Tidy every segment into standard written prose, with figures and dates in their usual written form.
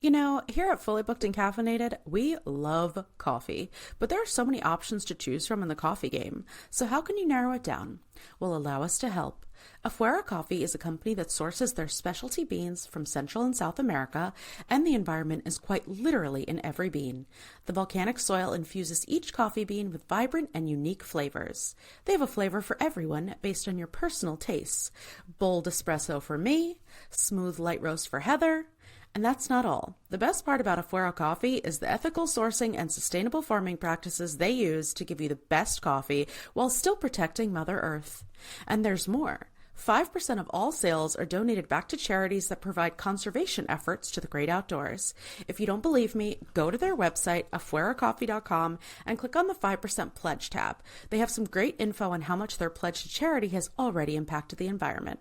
You know, here at Fully Booked and Caffeinated, we love coffee, but there are so many options to choose from in the coffee game. So how can you narrow it down? Well, allow us to help. Afuera Coffee is a company that sources their specialty beans from Central and South America, and the environment is quite literally in every bean. The volcanic soil infuses each coffee bean with vibrant and unique flavors. They have a flavor for everyone based on your personal tastes. Bold espresso for me, smooth light roast for Heather. And that's not all. The best part about Afuera Coffee is the ethical sourcing and sustainable farming practices they use to give you the best coffee while still protecting Mother Earth. And there's more. 5% of all sales are donated back to charities that provide conservation efforts to the great outdoors. If you don't believe me, go to their website, afueracoffee.com, and click on the 5% pledge tab. They have some great info on how much their pledge to charity has already impacted the environment.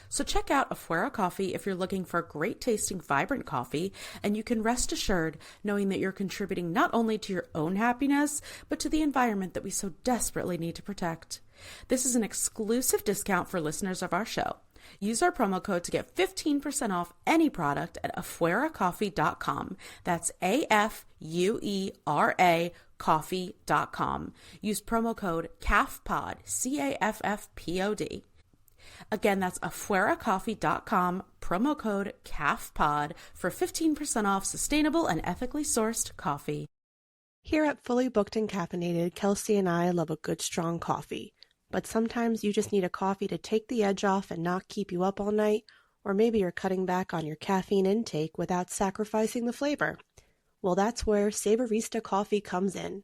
So check out Afuera Coffee if you're looking for great tasting, vibrant coffee, and you can rest assured knowing that you're contributing not only to your own happiness, but to the environment that we so desperately need to protect. This is an exclusive discount for listeners of our show. Use our promo code to get 15% off any product at afueracoffee.com. That's AFUERA coffee.com. Use promo code CAFFPOD, CAFFPOD. Again, that's afueracoffee.com, promo code CAFFPOD for 15% off sustainable and ethically sourced coffee. Here at Fully Booked and Caffeinated, Kelsey and I love a good strong coffee. But sometimes you just need a coffee to take the edge off and not keep you up all night, or maybe you're cutting back on your caffeine intake without sacrificing the flavor. Well, that's where Savorista Coffee comes in.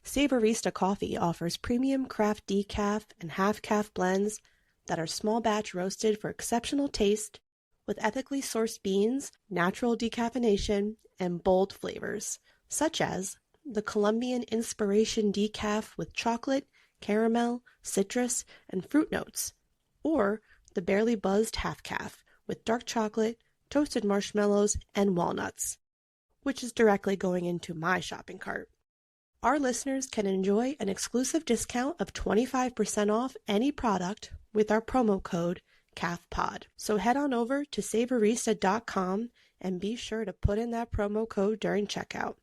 Savorista Coffee offers premium craft decaf and half-calf blends that are small batch roasted for exceptional taste with ethically sourced beans, natural decaffeination, and bold flavors, such as the Colombian Inspiration Decaf with chocolate, caramel, citrus, and fruit notes, or the Barely Buzzed Half Calf with dark chocolate, toasted marshmallows, and walnuts, which is directly going into my shopping cart. Our listeners can enjoy an exclusive discount of 25% off any product with our promo code CAFFPOD. So head on over to savorista.com and be sure to put in that promo code during checkout.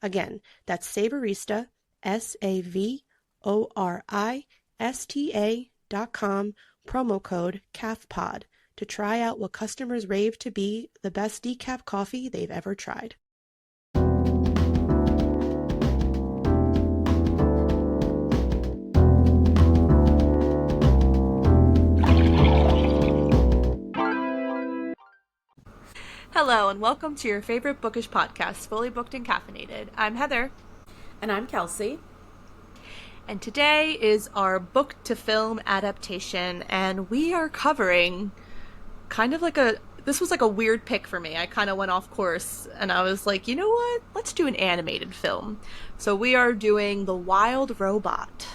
Again, that's Savorista, SAVORISTA.com, promo code CAFFPOD to try out what customers rave to be the best decaf coffee they've ever tried. Hello, and welcome to your favorite bookish podcast, Fully Booked and Caffeinated. I'm Heather. And I'm Kelsey. And today is our book to film adaptation, and we are covering this was like a weird pick for me. I kind of went off course, and I was like, you know what? Let's do an animated film. So we are doing The Wild Robot,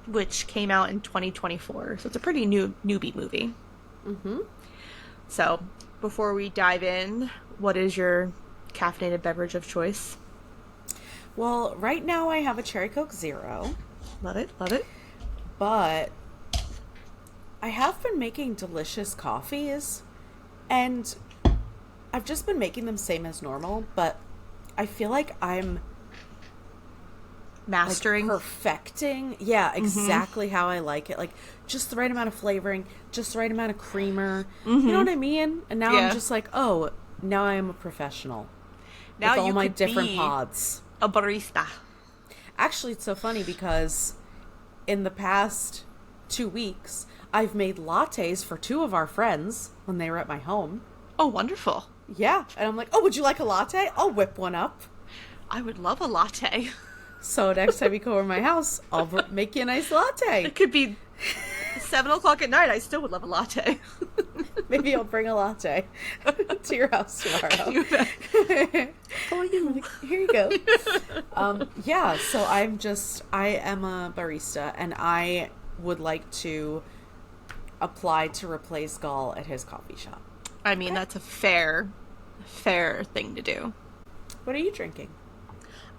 which came out in 2024. So it's a pretty newbie movie. Mm-hmm. So before we dive in, what is your caffeinated beverage of choice? Well, right now I have a Cherry Coke Zero. Love it, love it. But I have been making delicious coffees, and I've just been making them same as normal, but I feel like I'm mastering, perfecting, exactly how I like it. Like, just the right amount of flavoring, just the right amount of creamer. You know what I mean? And now I'm just like, oh, now I am a professional. Now with all you my could different be pods. A barista. Actually, it's so funny because in the past 2 weeks, I've made lattes for 2 of our friends when they were at my home. Oh, wonderful. Yeah. And I'm like, oh, would you like a latte? I'll whip one up. I would love a latte. So next time you come over to my house, I'll make you a nice latte. It could be 7 o'clock at night. I still would love a latte. Maybe I'll bring a latte to your house tomorrow. For you. Here you go. So I am a barista, and I would like to apply to replace Gall at his coffee shop. I mean, that's a fair thing to do. What are you drinking?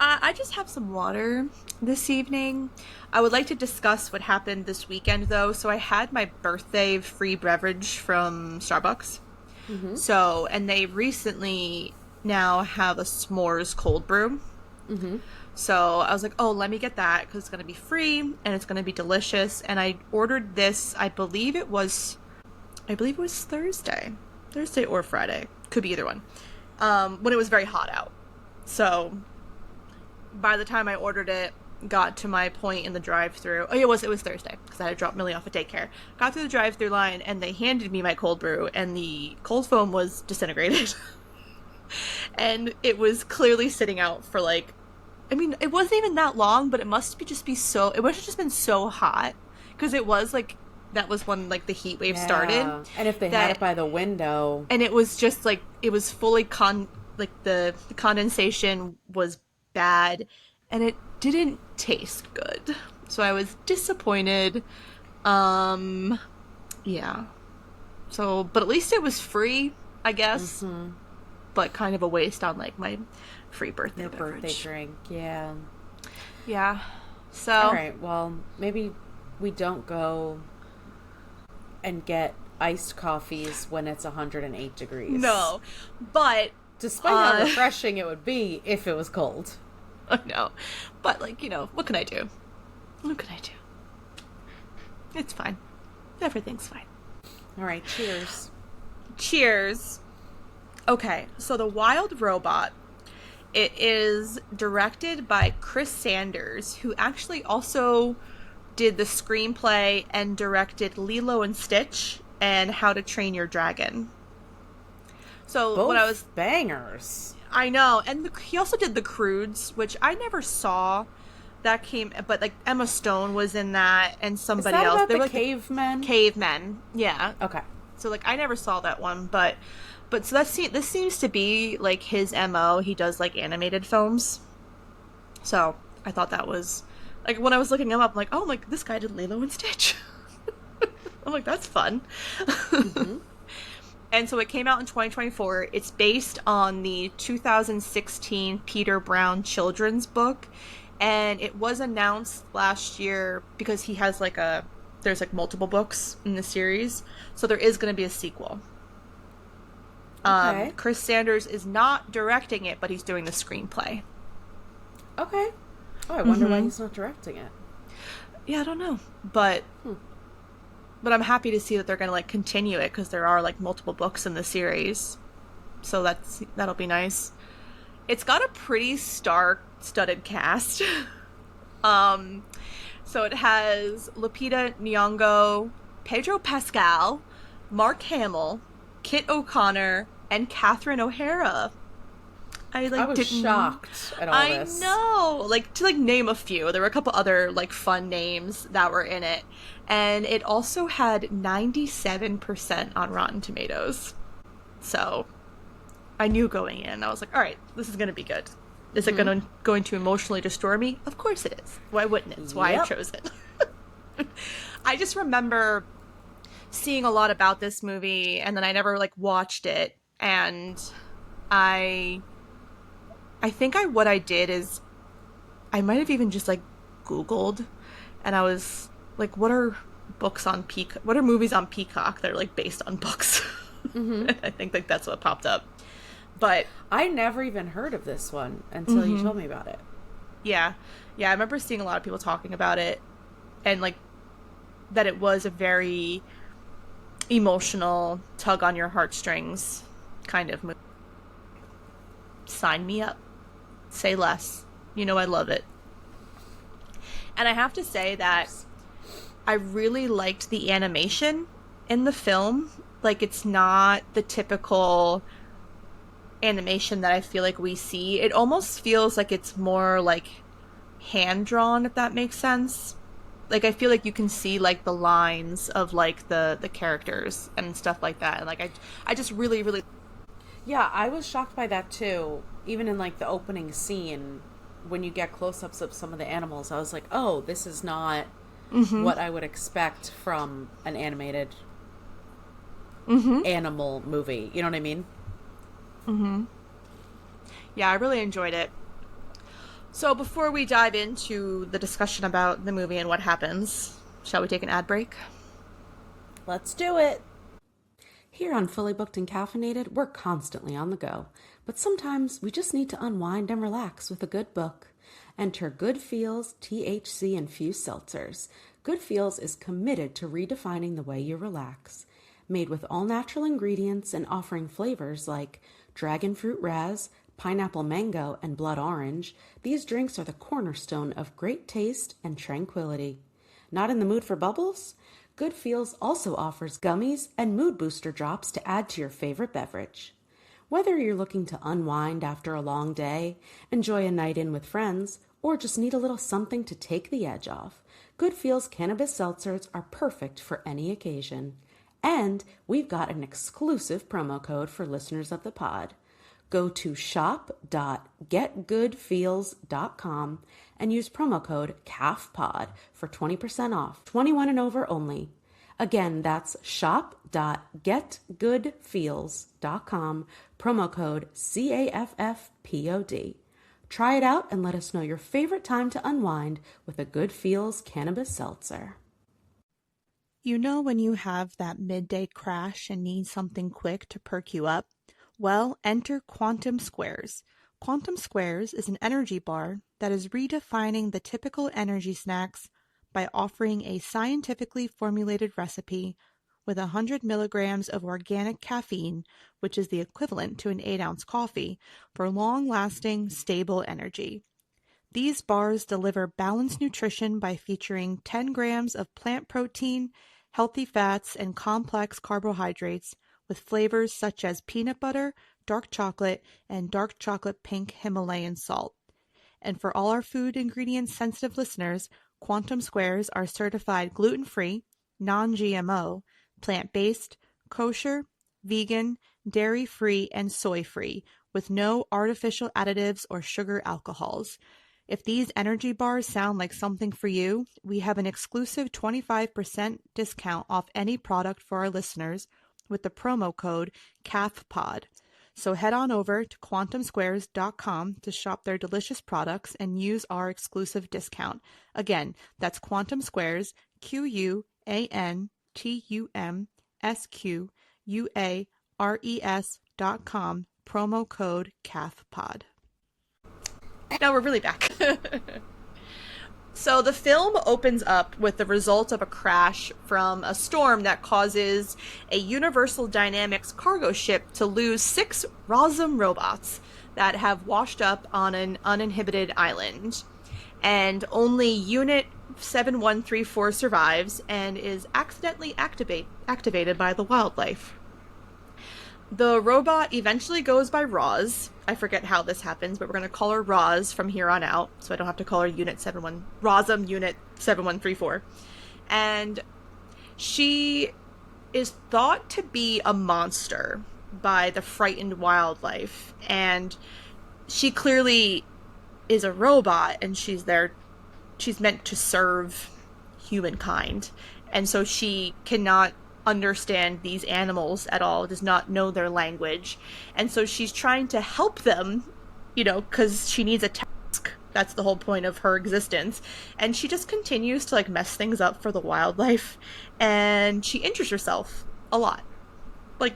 I just have some water this evening. I would like to discuss what happened this weekend, though. So I had my birthday free beverage from Starbucks. Mm-hmm. And they recently now have a s'mores cold brew. Mm-hmm. So I was like, oh, let me get that because it's going to be free and it's going to be delicious. And I ordered this, I believe it was Thursday or Friday. Could be either one. When it was very hot out. So by the time I ordered it, got to my point in the drive-thru. Oh, yeah, it was Thursday because I had to drop Millie off at daycare. Got through the drive-thru line and they handed me my cold brew and the cold foam was disintegrated. And it was clearly sitting out for like, I mean, it wasn't even that long, but it must be just been so hot because it was like, that was when like the heat wave started. And if they had it by the window, and it was just like, it was fully the condensation was bad and it didn't taste good. So I was disappointed. Yeah. So, but at least it was free, I guess. Mm-hmm. But kind of a waste on like my free birthday beverage. Birthday drink, yeah. Yeah. So. All right. Well, maybe we don't go and get iced coffees when it's 108 degrees. No, but despite how refreshing it would be if it was cold. I know, but like, you know, what can I do? What can I do? It's fine. Everything's fine. All right. Cheers. Cheers. Okay, so The Wild Robot, it is directed by Chris Sanders, who actually also did the screenplay and directed Lilo and Stitch and How to Train Your Dragon. So both bangers. I know, and he also did The Croods, which I never saw. That came, but like Emma Stone was in that, and somebody else. About they were like cavemen. Cavemen, yeah. Okay. So like I never saw that one, but so this seems to be like his MO. He does like animated films. So I thought that was like, when I was looking him up, I'm like, oh, like this guy did Lilo and Stitch. I'm like, that's fun. Mm-hmm. And so it came out in 2024. It's based on the 2016 Peter Brown children's book. And it was announced last year because he has there's like multiple books in the series. So there is going to be a sequel. Okay. Chris Sanders is not directing it, but he's doing the screenplay. Okay. Oh, I wonder why he's not directing it. Yeah, I don't know. But I'm happy to see that they're going to like continue it because there are like multiple books in the series. So that'll be nice. It's got a pretty star-studded cast. So it has Lupita Nyong'o, Pedro Pascal, Mark Hamill, Kit O'Connor, and Catherine O'Hara. I was shocked at all this. I know. Like, to like name a few, there were a couple other like fun names that were in it. And it also had 97% on Rotten Tomatoes. So I knew going in, I was like, all right, this is going to be good. Is it going to emotionally destroy me? Of course it is. Why wouldn't it? It's why I chose it. I just remember seeing a lot about this movie, and then I never like watched it. And I think what I did is I might have even just like Googled, and I was like, what are movies on Peacock that are like based on books? Mm-hmm. I think like that's what popped up. But I never even heard of this one until you told me about it. Yeah. I remember seeing a lot of people talking about it, and like that it was a very emotional, tug on your heartstrings kind of movie. Sign me up. Say less. You know I love it. And I have to say that I really liked the animation in the film. Like, it's not the typical animation that I feel like we see. It almost feels like it's more like hand-drawn, if that makes sense. Like, I feel like you can see like the lines of like the characters and stuff like that. And like I just really, really... Yeah, I was shocked by that too. Even in like the opening scene, when you get close-ups of some of the animals, I was like, oh, this is not what I would expect from an animated animal movie. You know what I mean? Mm-hmm. Yeah, I really enjoyed it. So before we dive into the discussion about the movie and what happens, shall we take an ad break? Let's do it. Here on Fully Booked and Caffeinated, we're constantly on the go. but sometimes we just need to unwind and relax with a good book. Enter Good Feels THC infused seltzers. Good Feels is committed to redefining the way you relax. Made with all natural ingredients and offering flavors like dragon fruit raz, pineapple mango, and blood orange, these drinks are the cornerstone of great taste and tranquility. Not in the mood for bubbles? Good Feels also offers gummies and mood booster drops to add to your favorite beverage. Whether you're looking to unwind after a long day, enjoy a night in with friends, or just need a little something to take the edge off, Good Feels Cannabis Seltzers are perfect for any occasion. And we've got an exclusive promo code for listeners of the pod. Go to shop.getgoodfeels.com and use promo code CAFPOD for 20% off, 21 and over only. Again, that's shop.getgoodfeels.com, promo code CAFFPOD. Try it out and let us know your favorite time to unwind with a Good Feels Cannabis Seltzer. You know when you have that midday crash and need something quick to perk you up? Well, enter Quantum Squares. Quantum Squares is an energy bar that is redefining the typical energy snacks by offering a scientifically formulated recipe with 100 milligrams of organic caffeine, which is the equivalent to an 8-ounce coffee, for long-lasting, stable energy. These bars deliver balanced nutrition by featuring 10 grams of plant protein, healthy fats, and complex carbohydrates with flavors such as peanut butter, dark chocolate, and dark chocolate pink Himalayan salt. And for all our food ingredients sensitive listeners, Quantum Squares are certified gluten-free, non-GMO, plant-based, kosher, vegan, dairy-free, and soy-free, with no artificial additives or sugar alcohols. If these energy bars sound like something for you, we have an exclusive 25% discount off any product for our listeners with the promo code CAFPOD. So head on over to quantumsquares.com to shop their delicious products and use our exclusive discount. Again, that's Quantum Squares, QUANTUMSQUARES.com, promo code CAFPOD. Now we're really back. So the film opens up with the result of a crash from a storm that causes a Universal Dynamics cargo ship to lose 6 Rosum robots that have washed up on an uninhabited island. And only Unit 7134 survives and is accidentally activated by the wildlife. The robot eventually goes by Roz. I forget how this happens, but we're going to call her Roz from here on out, so I don't have to call her Rosum Unit 7134. And she is thought to be a monster by the frightened wildlife, and she clearly is a robot, and she's meant to serve humankind, and so she cannot understand these animals at all, does not know their language, and so she's trying to help them, because she needs a task. That's the whole point of her existence, and she just continues to mess things up for the wildlife, and she injures herself a lot. The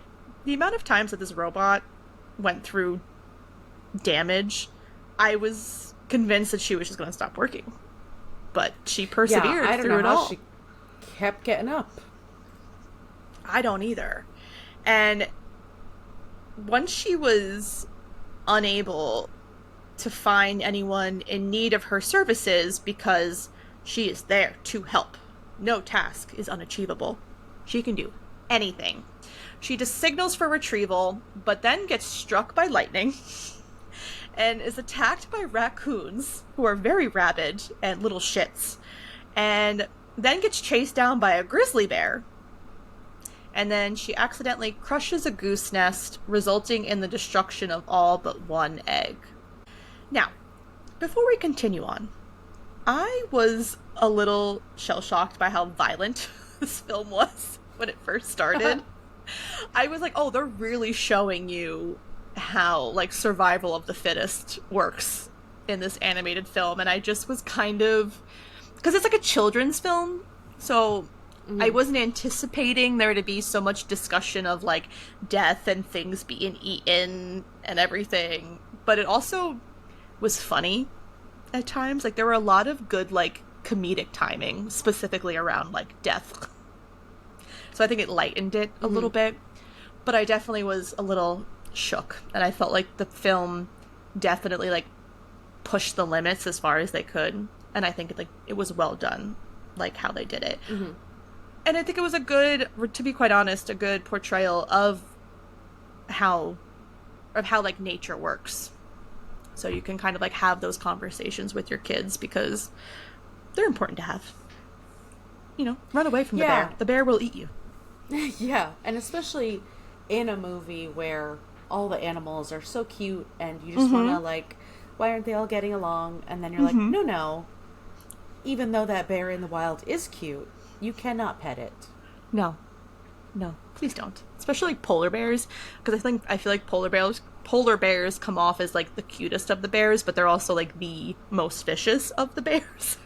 amount of times that this robot went through damage, I was convinced that she was just going to stop working, but she persevered through it all. She kept getting up. I don't either. And once she was unable to find anyone in need of her services because she is there to help, no task is unachievable. She can do anything. She just signals for retrieval, but then gets struck by lightning and is attacked by raccoons, who are very rabid and little shits, and then gets chased down by a grizzly bear. And then she accidentally crushes a goose nest, resulting in the destruction of all but one egg. Now, before we continue on, I was a little shell-shocked by how violent this film was when it first started. I was like, oh, they're really showing you how, survival of the fittest works in this animated film. And I just was kind of... Because it's a children's film, so I wasn't anticipating there to be so much discussion of like death and things being eaten and everything, but it also was funny at times. Like there were a lot of good like comedic timing specifically around like death. So I think it lightened it a little bit, but I definitely was a little shook, and I felt like the film definitely like pushed the limits as far as they could, and I think it was well done, like how they did it. And I think it was to be quite honest, a good portrayal of how like nature works. So you can kind of like have those conversations with your kids because they're important to have. You know, run away from the bear. The bear will eat you. Yeah, and especially in a movie where all the animals are so cute and you just want to like, why aren't they all getting along? And then you're like, no. Even though that bear in the wild is cute, you cannot pet it. No, please don't. Especially like polar bears, because I feel like polar bears come off as like the cutest of the bears, but they're also like the most vicious of the bears.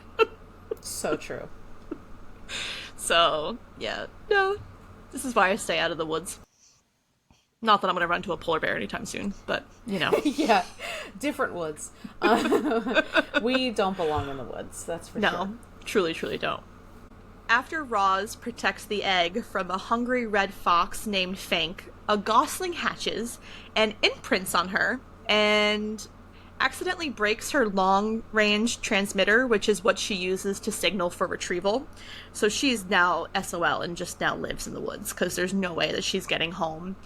So true. So yeah, no, this is why I stay out of the woods. Not that I'm going to run to a polar bear anytime soon, but you know. Yeah, different woods. We don't belong in the woods, that's for sure. No, truly don't. After Roz protects the egg from a hungry red fox named Fink, a gosling hatches and imprints on her and accidentally breaks her long-range transmitter, which is what she uses to signal for retrieval. So she's now SOL and just now lives in the woods because there's no way that she's getting home.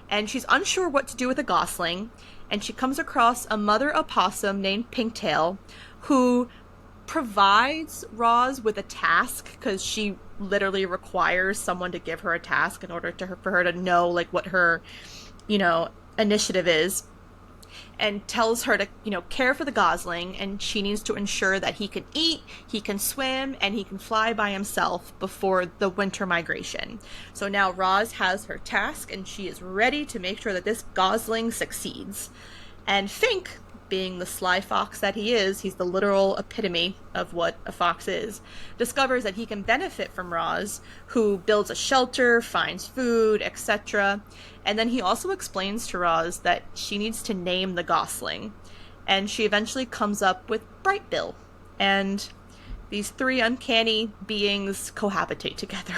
And she's unsure what to do with a gosling, and she comes across a mother opossum named Pinktail who provides Roz with a task because she literally requires someone to give her a task in order for her to know like what her, initiative is, and tells her to, care for the gosling, and she needs to ensure that he can eat, he can swim, and he can fly by himself before the winter migration. So now Roz has her task, and she is ready to make sure that this gosling succeeds. And Fink, being the sly fox that he is, he's the literal epitome of what a fox is, discovers that he can benefit from Roz, who builds a shelter, finds food, etc. And then he also explains to Roz that she needs to name the gosling. And she eventually comes up with Brightbill. And these three uncanny beings cohabitate together.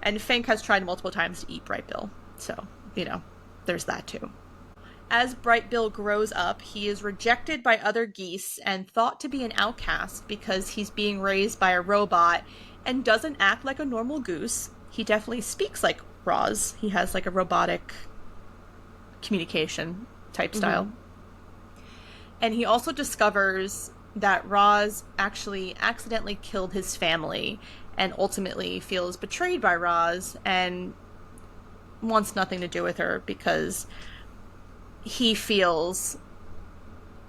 And Fink has tried multiple times to eat Brightbill. So, there's that too. As Brightbill grows up, he is rejected by other geese and thought to be an outcast because he's being raised by a robot and doesn't act like a normal goose. He definitely speaks like Roz. He has like a robotic communication type style. And he also discovers that Roz actually accidentally killed his family and ultimately feels betrayed by Roz and wants nothing to do with her because he feels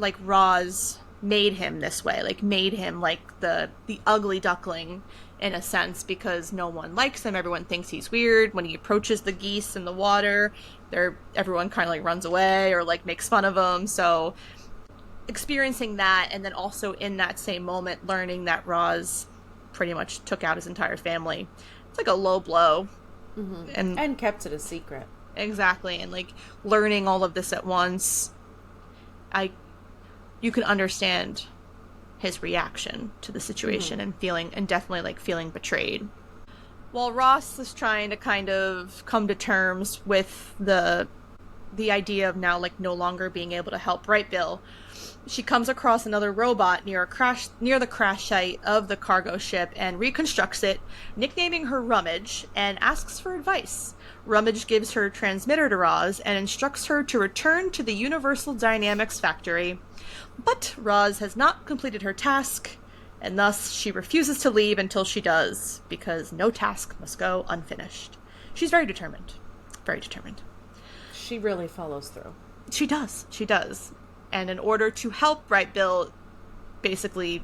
like Roz made him this way, like made him like the ugly duckling in a sense, because no one likes him. Everyone thinks he's weird. When he approaches the geese in the water, everyone kind of like runs away or like makes fun of him. So experiencing that, and then also in that same moment learning that Roz pretty much took out his entire family, it's like a low blow. And kept it a secret. Exactly. And like learning all of this at once, you can understand his reaction to the situation and definitely feeling betrayed. While Ross is trying to kind of come to terms with the idea of now like no longer being able to help Brightbill, she comes across another robot near the crash site of the cargo ship and reconstructs it, nicknaming her Rummage, and asks for advice. Rummage gives her transmitter to Roz and instructs her to return to the Universal Dynamics factory. But Roz has not completed her task, and thus she refuses to leave until she does, because no task must go unfinished. She's very determined. Very determined. She really follows through. She does. And in order to help Brightbill, basically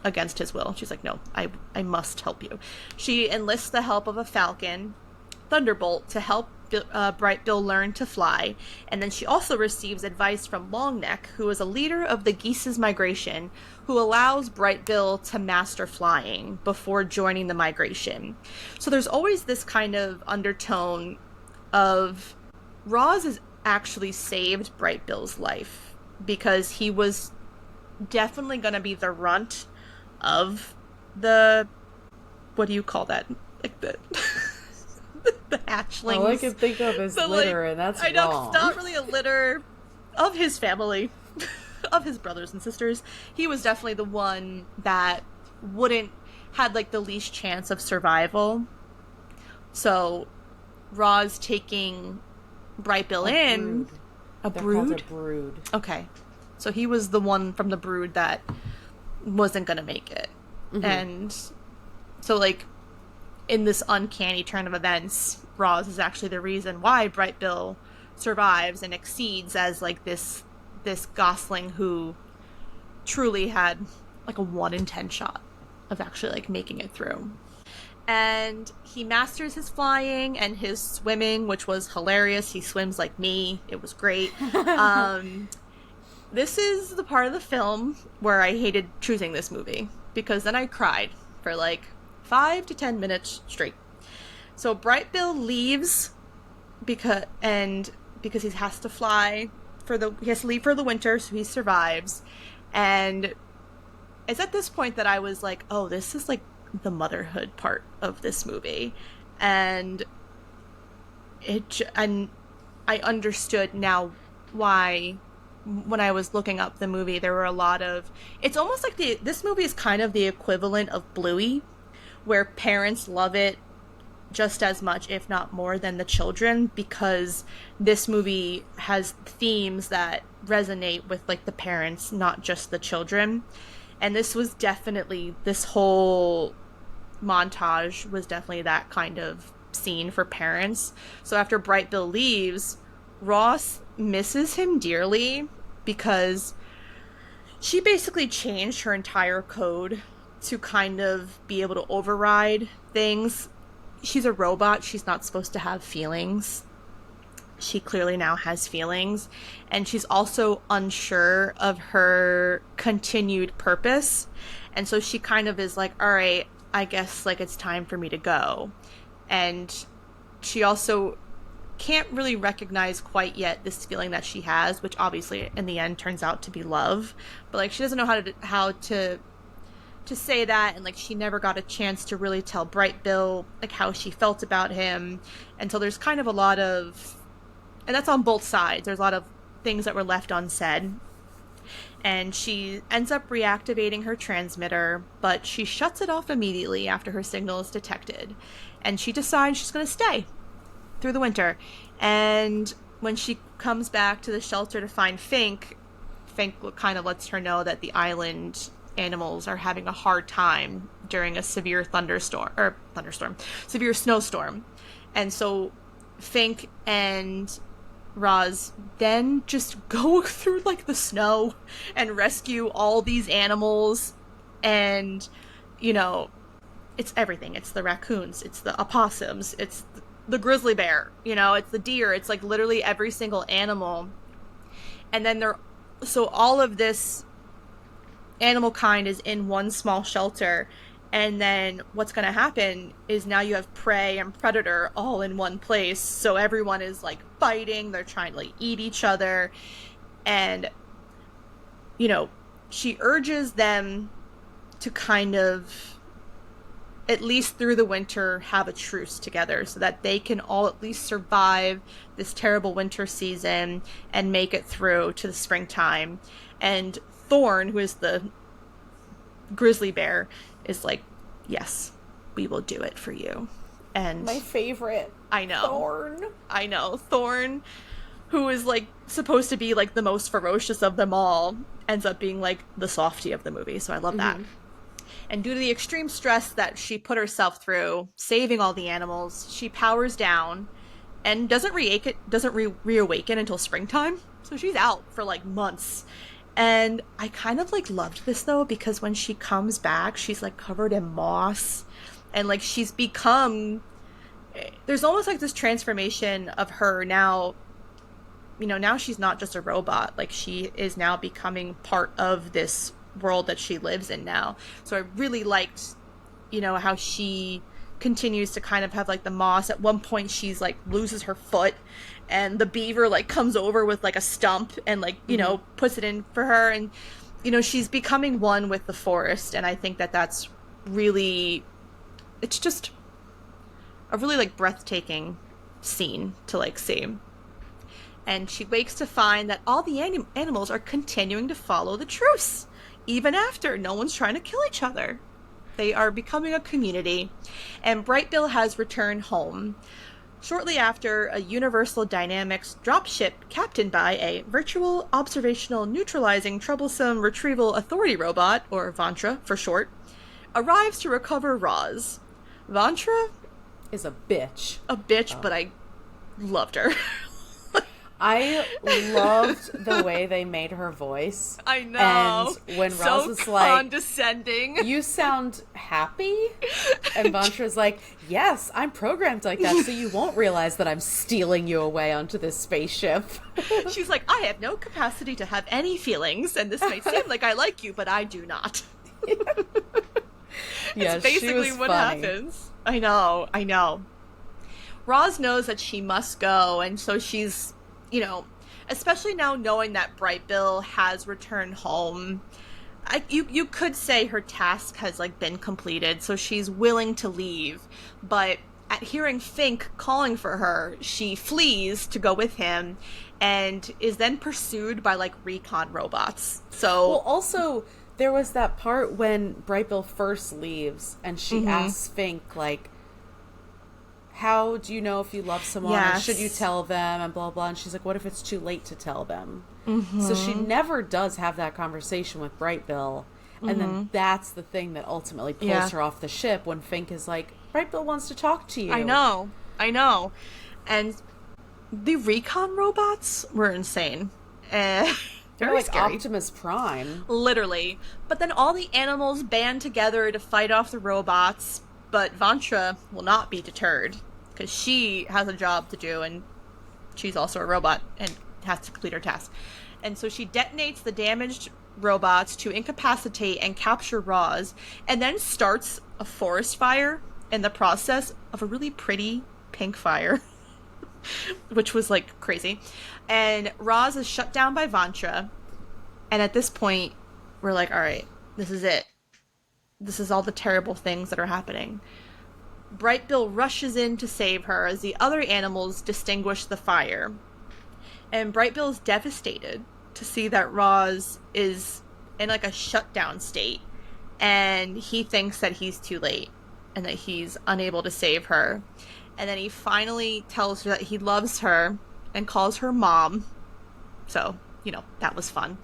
against his will, she's like, no, I must help you. She enlists the help of a falcon, Thunderbolt, to help Brightbill learn to fly, and then she also receives advice from Longneck, who is a leader of the Geese's migration, who allows Brightbill to master flying before joining the migration. So there's always this kind of undertone of Roz has actually saved Brightbill's life, because he was definitely going to be the runt of the, what do you call that? Like the the hatchlings. All I can think of is litter, and that's I know, wrong. it's not really a litter of his family, of his brothers and sisters. He was definitely the one that had like the least chance of survival. So Roz taking Brightbill in. A brood? A brood. Okay. So he was the one from the brood that wasn't going to make it. Mm-hmm. And so, like, in this uncanny turn of events, Roz is actually the reason why Brightbill survives and exceeds as, like, this gosling who truly had, like, a 1 in 10 shot of actually, like, making it through. And he masters his flying and his swimming, which was hilarious. He swims like me. It was great. This is the part of the film where I hated choosing this movie, because then I cried for like 5 to 10 minutes straight. So Brightbill leaves because he has to he has to leave for the winter, so he survives. And it's at this point that I was like, oh, this is like the motherhood part of this movie. And I understood now why, when I was looking up the movie, there were a lot of, it's almost like this movie is kind of the equivalent of Bluey, where parents love it just as much, if not more, than the children, because this movie has themes that resonate with like the parents, not just the children. And this whole montage was definitely that kind of scene for parents. So after Brightbill leaves, Ross misses him dearly, because she basically changed her entire code to kind of be able to override things. She's a robot. She's not supposed to have feelings. She clearly now has feelings. And she's also unsure of her continued purpose. And so she kind of is like, all right, I guess like it's time for me to go. And she also can't really recognize quite yet this feeling that she has, which obviously in the end turns out to be love. But like she doesn't know how to say that, and like she never got a chance to really tell Brightbill like how she felt about him. And so there's kind of a lot of, and that's on both sides, there's a lot of things that were left unsaid. And she ends up reactivating her transmitter, but she shuts it off immediately after her signal is detected. And she decides she's going to stay through the winter. And when she comes back to the shelter to find Fink kind of lets her know that the island animals are having a hard time during a severe severe snowstorm. And so Fink and Roz then just go through like the snow and rescue all these animals. And, you know, it's everything. It's the raccoons, it's the opossums, it's the grizzly bear, you know, it's the deer, it's like literally every single animal. And then so all of this animal kind is in one small shelter. And then what's going to happen is now you have prey and predator all in one place. So everyone is like fighting. They're trying to like eat each other. And, you know, she urges them to kind of, at least through the winter, have a truce together so that they can all at least survive this terrible winter season and make it through to the springtime. And Thorn, who is the grizzly bear, is like, yes, we will do it for you. And my favorite. I know. Thorn. I know. Thorn, who is like supposed to be like the most ferocious of them all, ends up being like the softie of the movie. So I love that. And due to the extreme stress that she put herself through, saving all the animals, she powers down and doesn't reawaken until springtime. So she's out for like months. And I kind of like loved this though, because when she comes back, she's like covered in moss, and like she's become there's almost like this transformation of her now. Now she's not just a robot. Like, she is now becoming part of this world that she lives in now. So I really liked, how she continues to kind of have, like, the moss. At one point, she's, like, loses her foot, and the beaver, like, comes over with, like, a stump and, like, puts it in for her. And, she's becoming one with the forest. And I think that that's really, it's just a really, like, breathtaking scene to, like, see. And she wakes to find that all the animals are continuing to follow the truce, even after no one's trying to kill each other. They are becoming a community, and Brightbill has returned home. Shortly after, a Universal Dynamics dropship captained by a virtual observational neutralizing troublesome retrieval authority robot, or Vantra for short, arrives to recover Roz. Vantra is a bitch. But I loved her. I loved the way they made her voice. I know. And when so Roz is like, condescending. "You sound happy," and Vantra's like, "Yes, I'm programmed like that, so you won't realize that I'm stealing you away onto this spaceship." She's like, "I have no capacity to have any feelings, and this might seem like I like you, but I do not." Yeah, it's basically what happens. I know. Roz knows that she must go, and so she's, especially now knowing that Brightbill has returned home, you could say her task has, like, been completed, so she's willing to leave. But at hearing Fink calling for her, she flees to go with him and is then pursued by, like, recon robots. So, well, also, there was that part when Brightbill first leaves and she asks Fink, like, "How do you know if you love someone? Yes. Or should you tell them?" And blah, blah. And she's like, "What if it's too late to tell them?" So she never does have that conversation with Brightbill. And then that's the thing that ultimately pulls her off the ship when Fink is like, "Brightbill wants to talk to you." I know. And the recon robots were insane. They're Very like scary. Optimus Prime. Literally. But then all the animals band together to fight off the robots. But Vantra will not be deterred, because she has a job to do, and she's also a robot and has to complete her task. And so she detonates the damaged robots to incapacitate and capture Roz, and then starts a forest fire in the process of a really pretty pink fire, which was, like, crazy. And Roz is shut down by Vantra, and at this point, we're like, all right, this is it. This is all the terrible things that are happening. Brightbill rushes in to save her as the other animals distinguish the fire. And Brightbill is devastated to see that Roz is in, like, a shutdown state. And he thinks that he's too late and that he's unable to save her. And then he finally tells her that he loves her and calls her mom. So, that was fun.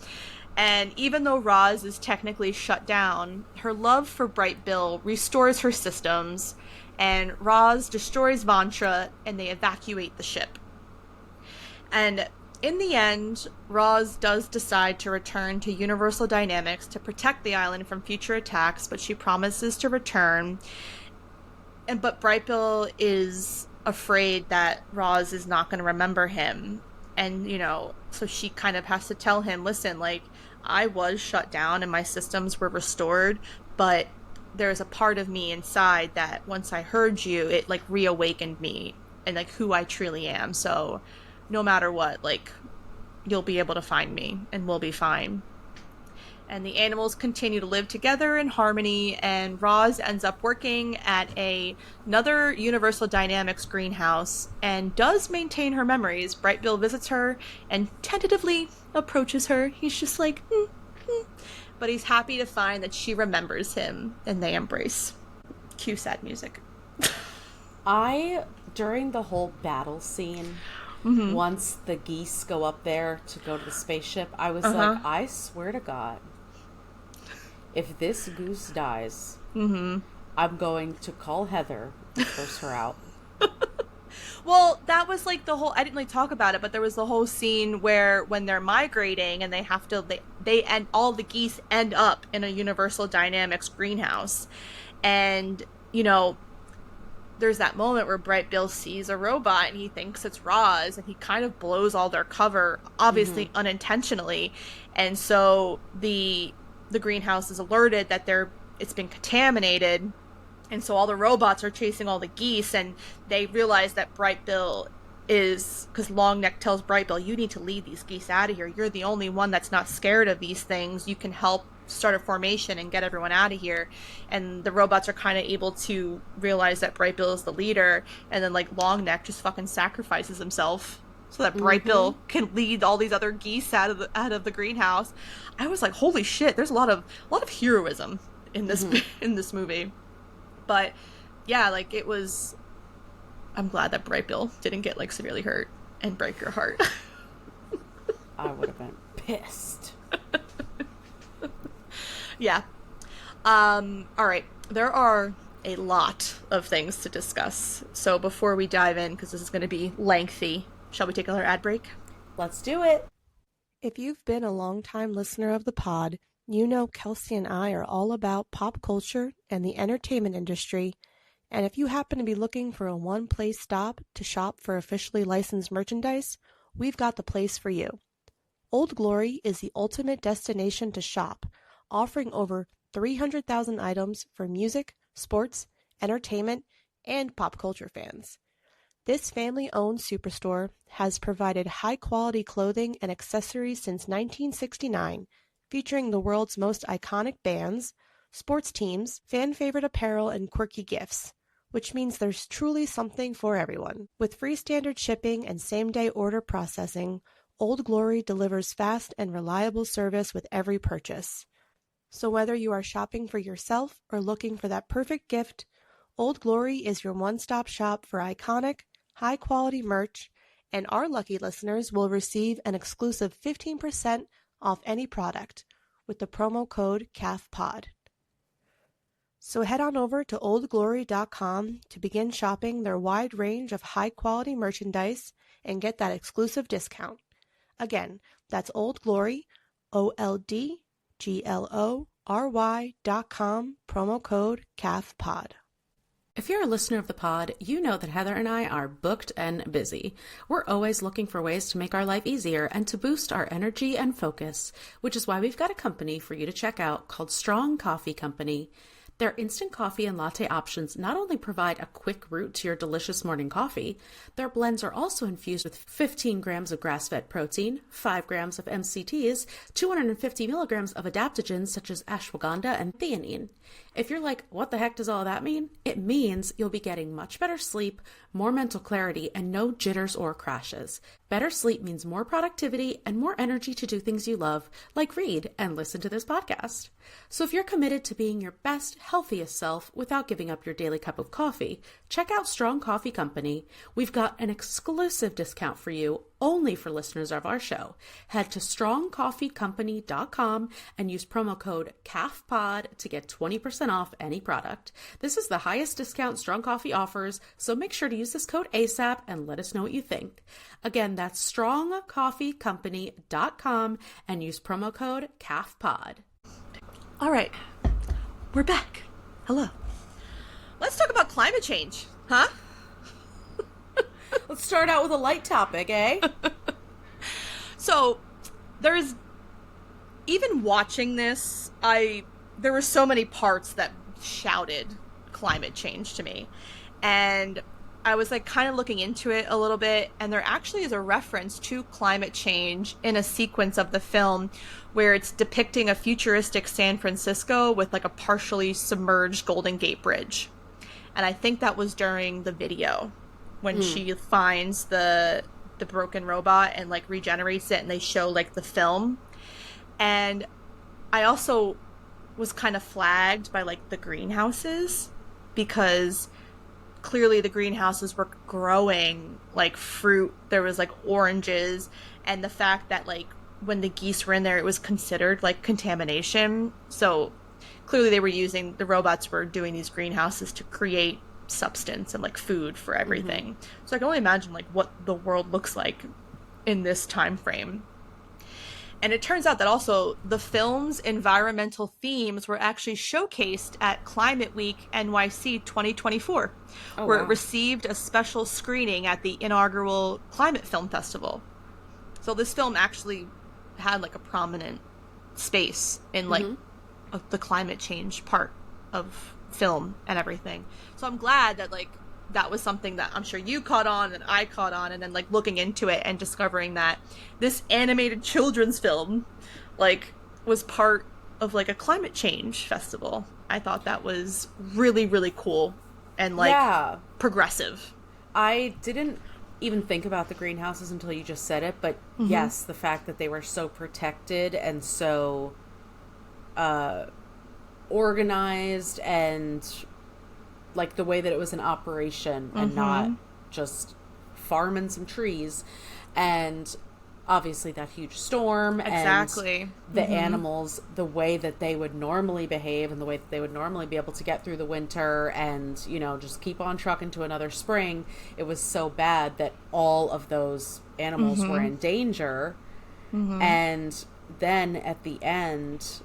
And even though Roz is technically shut down, her love for Brightbill restores her systems, and Roz destroys Vantra, and they evacuate the ship. And in the end, Roz does decide to return to Universal Dynamics to protect the island from future attacks, but she promises to return. But Brightbill is afraid that Roz is not going to remember him. And, so she kind of has to tell him, listen, like, I was shut down and my systems were restored, but there's a part of me inside that once I heard you, it, like, reawakened me and, like, who I truly am. So no matter what, like, you'll be able to find me and we'll be fine. And the animals continue to live together in harmony, and Roz ends up working at another Universal Dynamics greenhouse and does maintain her memories. Brightbill visits her and tentatively approaches her. He's just like, but he's happy to find that she remembers him, and they embrace. Cue sad music. During the whole battle scene, once the geese go up there to go to the spaceship, I was like, I swear to God, if this goose dies, I'm going to call Heather and curse her out. Well, that was, like, the whole, I didn't, like, talk about it, but there was the whole scene where when they're migrating and they have to, they and all the geese end up in a Universal Dynamics greenhouse. And, there's that moment where Brightbill sees a robot and he thinks it's Roz, and he kind of blows all their cover, obviously unintentionally. And so the greenhouse is alerted that it's been contaminated. And so all the robots are chasing all the geese, and they realize that Brightbill because Longneck tells Brightbill, you need to lead these geese out of here. You're the only one that's not scared of these things. You can help start a formation and get everyone out of here. And the robots are kind of able to realize that Brightbill is the leader, and then like Longneck just fucking sacrifices himself so that Brightbill can lead all these other geese out of the greenhouse. I was like, holy shit, there's a lot of heroism in this in this movie. But yeah, like it was, I'm glad that Brightbill didn't get like severely hurt and break your heart. I would have been pissed. Yeah. All right. There are a lot of things to discuss. So before we dive in, because this is going to be lengthy, shall we take another ad break? Let's do it. If you've been a long-time listener of the pod, you know Kelsey and I are all about pop culture and the entertainment industry. And if you happen to be looking for a one-place stop to shop for officially licensed merchandise, we've got the place for you. Old Glory is the ultimate destination to shop, offering over 300,000 items for music, sports, entertainment, and pop culture fans. This family-owned superstore has provided high-quality clothing and accessories since 1969, featuring the world's most iconic bands, sports teams, fan-favorite apparel, and quirky gifts, which means there's truly something for everyone. With free standard shipping and same-day order processing, Old Glory delivers fast and reliable service with every purchase. So whether you are shopping for yourself or looking for that perfect gift, Old Glory is your one-stop shop for iconic, high-quality merch, and our lucky listeners will receive an exclusive 15% off any product with the promo code CAFPOD. So head on over to oldglory.com to begin shopping their wide range of high-quality merchandise and get that exclusive discount. Again, that's Old Glory, OLDGLORY.com, promo code CAFPOD. If you're a listener of the pod, you know that Heather and I are booked and busy. We're always looking for ways to make our life easier and to boost our energy and focus, which is why we've got a company for you to check out called Strong Coffee Company. Their instant coffee and latte options not only provide a quick route to your delicious morning coffee, their blends are also infused with 15 grams of grass-fed protein, 5 grams of MCTs, 250 milligrams of adaptogens such as ashwagandha and theanine. If you're like, what the heck does all that mean? It means you'll be getting much better sleep, more mental clarity, and no jitters or crashes. Better sleep means more productivity and more energy to do things you love, like read and listen to this podcast. So if you're committed to being your best, healthiest self without giving up your daily cup of coffee, check out Strong Coffee Company. We've got an exclusive discount for you only for listeners of our show. Head to strongcoffeecompany.com and use promo code CAFPOD to get 20% off any product. This is the highest discount Strong Coffee offers, so make sure to use this code ASAP and let us know what you think. Again, that's strongcoffeecompany.com and use promo code CAFPOD. All right, we're back. Hello. Let's talk about climate change, huh? Let's start out with a light topic, eh? So, even watching this, there were so many parts that shouted climate change to me. And I was like kind of looking into it a little bit, and there actually is a reference to climate change in a sequence of the film where it's depicting a futuristic San Francisco with like a partially submerged Golden Gate Bridge. And I think that was during the video when she finds the broken robot and like regenerates it, and they show like the film. And I also was kind of flagged by like the greenhouses, because clearly the greenhouses were growing like fruit. There was like oranges, and the fact that like when the geese were in there, it was considered like contamination. So clearly the robots were doing these greenhouses to create substance and like food for everything. So I can only imagine like what the world looks like in this time frame. And it turns out that also the film's environmental themes were actually showcased at Climate Week NYC 2024, where it received a special screening at the inaugural Climate Film Festival. So this film actually had like a prominent space in like the climate change part of film and everything. So I'm glad that like that was something that I'm sure you caught on and I caught on, and then like looking into it and discovering that this animated children's film like was part of like a climate change festival. I thought that was really, really cool and like progressive. I didn't even think about the greenhouses until you just said it, but yes, the fact that they were so protected and so organized, and like the way that it was an operation and not just farming some trees, and obviously that huge storm and the animals, the way that they would normally behave and the way that they would normally be able to get through the winter and, you know, just keep on trucking to another spring. It was so bad that all of those animals were in danger. And then at the end,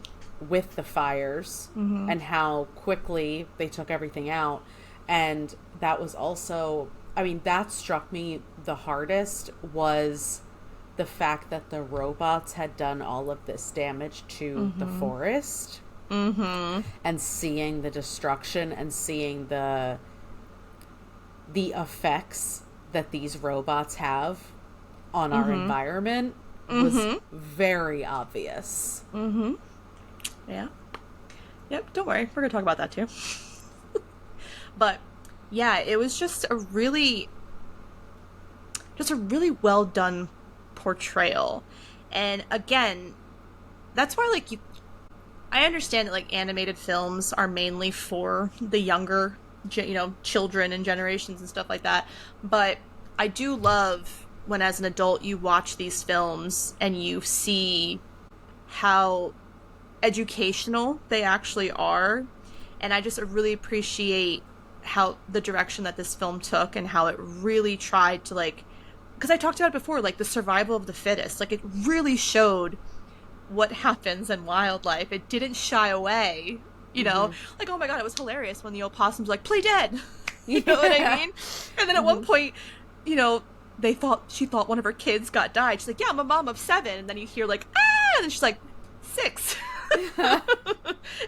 with the fires and how quickly they took everything out. And that was also, I mean, that struck me the hardest, was the fact that the robots had done all of this damage to the forest, and seeing the destruction and seeing the effects that these robots have on our environment was very obvious. Yeah. Yep, don't worry. We're going to talk about that too. But yeah, it was just a really well done portrayal. And again, that's why like I understand that like animated films are mainly for the younger, you know, children and generations and stuff like that. But I do love when as an adult you watch these films and you see how educational they actually are. And I just really appreciate how the direction that this film took and how it really tried to like, because I talked about it before, like the survival of the fittest, like it really showed what happens in wildlife. It didn't shy away, you know, like, oh my God, it was hilarious when the opossum's like, play dead. You know what I mean? And then at one point, you know, she thought one of her kids died. She's like, yeah, I'm a mom of 7. And then you hear like, ah, and then she's like, 6.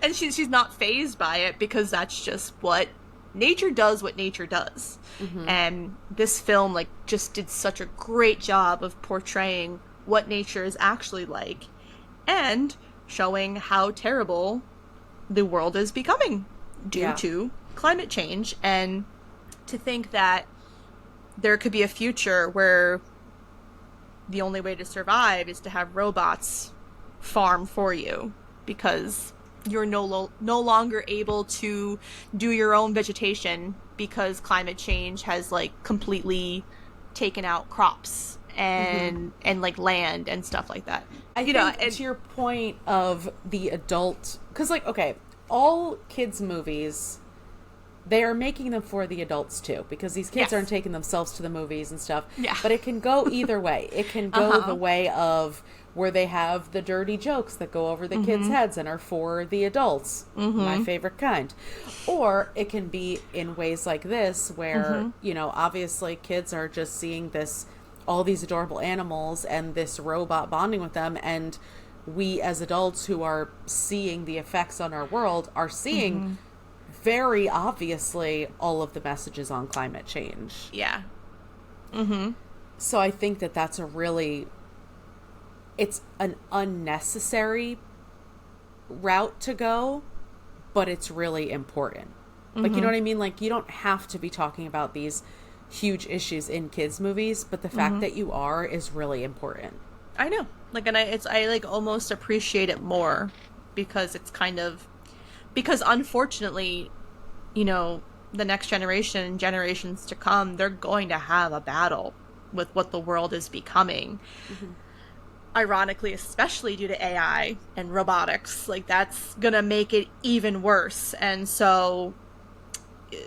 And she's not fazed by it, because that's just what nature does. And this film like just did such a great job of portraying what nature is actually like and showing how terrible the world is becoming due to climate change. And to think that there could be a future where the only way to survive is to have robots farm for you, because you're no longer able to do your own vegetation because climate change has like completely taken out crops and like land and stuff like that. I think to your point of the adult, because like, okay, all kids movies, they are making them for the adults too, because these kids aren't taking themselves to the movies and stuff. But it can go either way. It can go the way of where they have the dirty jokes that go over the kids' heads and are for the adults, my favorite kind. Or it can be in ways like this where, you know, obviously kids are just seeing all these adorable animals and this robot bonding with them, and we as adults who are seeing the effects on our world are seeing very obviously all of the messages on climate change. So I think that that's it's an unnecessary route to go, but it's really important. Like, you know what I mean? Like, you don't have to be talking about these huge issues in kids' movies, but the fact that you are is really important. I know. Like, and I like almost appreciate it more, because it's kind of, because unfortunately, you know, the next generation and generations to come, they're going to have a battle with what the world is becoming. Ironically, especially due to AI and robotics, like that's gonna make it even worse. And so,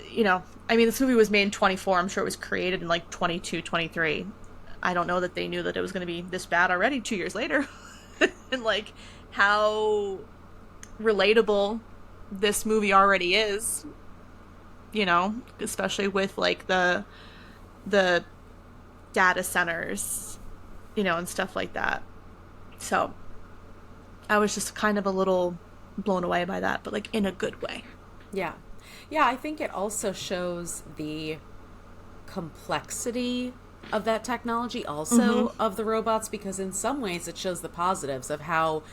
you know, I mean, this movie was made in 24. I'm sure it was created in like 22, 23. I don't know that they knew that it was going to be this bad already 2 years later. and like how relatable this movie already is, you know, especially with like the data centers, you know, and stuff like that. So I was just kind of a little blown away by that, but like in a good way. Yeah. Yeah, I think it also shows the complexity of that technology also of the robots, because in some ways it shows the positives of how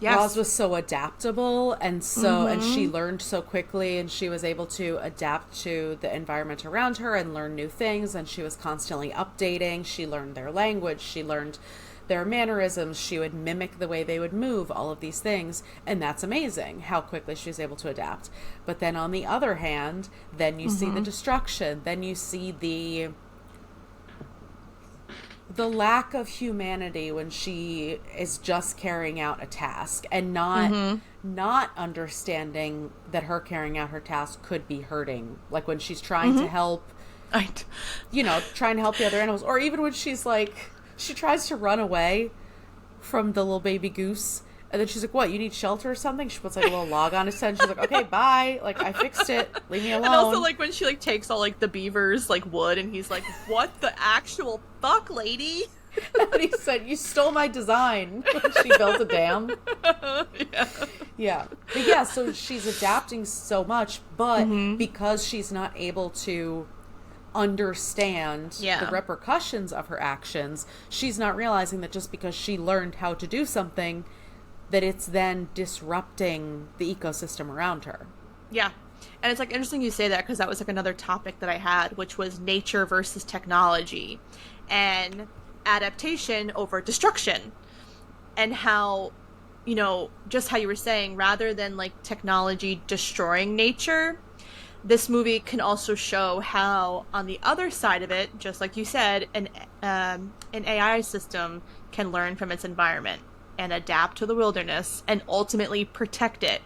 Roz was so adaptable and so and she learned so quickly, and she was able to adapt to the environment around her and learn new things, and she was constantly updating. She learned their language, she learned their mannerisms, she would mimic the way they would move, all of these things, and that's amazing how quickly she was able to adapt. But then on the other hand, then you see the destruction, then you see the lack of humanity when she is just carrying out a task and not understanding that her carrying out her task could be hurting, like when she's trying to help, you know, trying to help the other animals, or even when she's like, she tries to run away from the little baby goose, and then she's like, what, you need shelter or something? She puts like a little log on his head, and she's like, okay, bye, like, I fixed it, leave me alone. And also like when she like takes all like the beavers like wood, and he's like, what the actual fuck, lady? And he said, you stole my design. She built a dam. Yeah. But yeah, so she's adapting so much, but because she's not able to understand the repercussions of her actions, she's not realizing that just because she learned how to do something, that it's then disrupting the ecosystem around her. Yeah. And it's like interesting you say that, because that was like another topic that I had, which was nature versus technology and adaptation over destruction, and how, you know, just how you were saying, rather than like technology destroying nature, this movie can also show how on the other side of it, just like you said, an AI system can learn from its environment and adapt to the wilderness and ultimately protect it,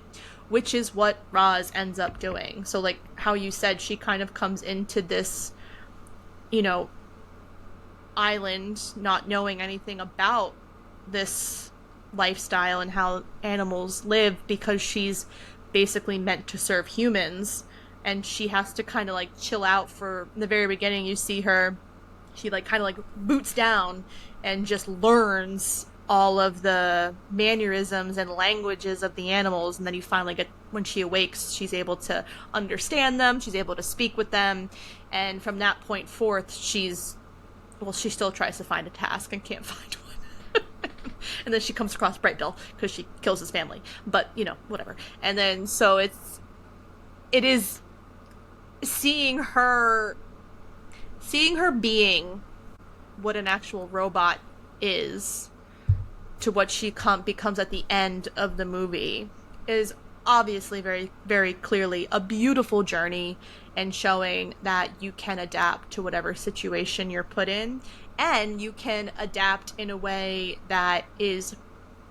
which is what Roz ends up doing. So like how you said, she kind of comes into this, you know, island not knowing anything about this lifestyle and how animals live, because she's basically meant to serve humans, and she has to kind of like chill out. For in the very beginning, you see her, she like kind of like boots down and just learns all of the mannerisms and languages of the animals, and then you finally get, when she awakes, she's able to understand them, she's able to speak with them, and from that point forth, she still tries to find a task and can't find one. And then she comes across Brightbill because she kills his family, but you know, whatever. And then so it is seeing her being what an actual robot is to what she becomes at the end of the movie is obviously very, very clearly a beautiful journey, and showing that you can adapt to whatever situation you're put in, and you can adapt in a way that is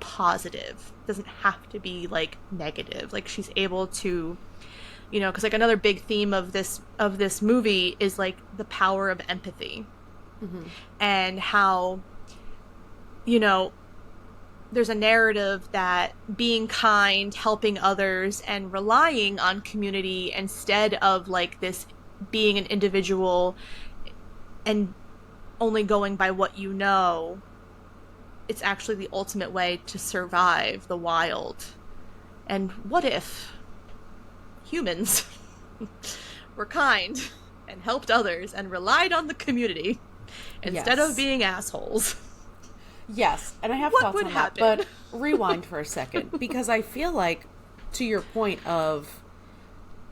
positive. It doesn't have to be like negative. Like she's able to, you know, because like another big theme of this movie is like the power of empathy, and how, you know, there's a narrative that being kind, helping others, and relying on community instead of like this being an individual and only going by what you know, it's actually the ultimate way to survive the wild. And what if humans were kind and helped others and relied on the community instead of being assholes? Yes, and I have thoughts on that, but rewind for a second, because I feel like, to your point of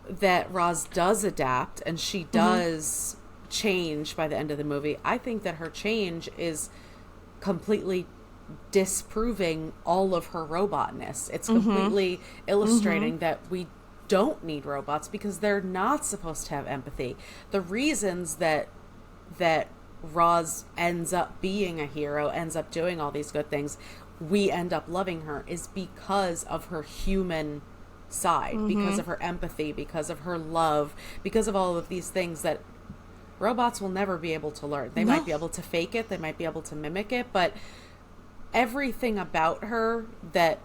that Roz does adapt and she does change by the end of the movie, I think that her change is completely disproving all of her robotness. It's completely illustrating that we don't need robots because they're not supposed to have empathy. The reasons that Roz ends up being a hero, ends up doing all these good things, we end up loving her, is because of her human side, because of her empathy, because of her love, because of all of these things that robots will never be able to learn. They might be able to fake it, they might be able to mimic it, but everything about her that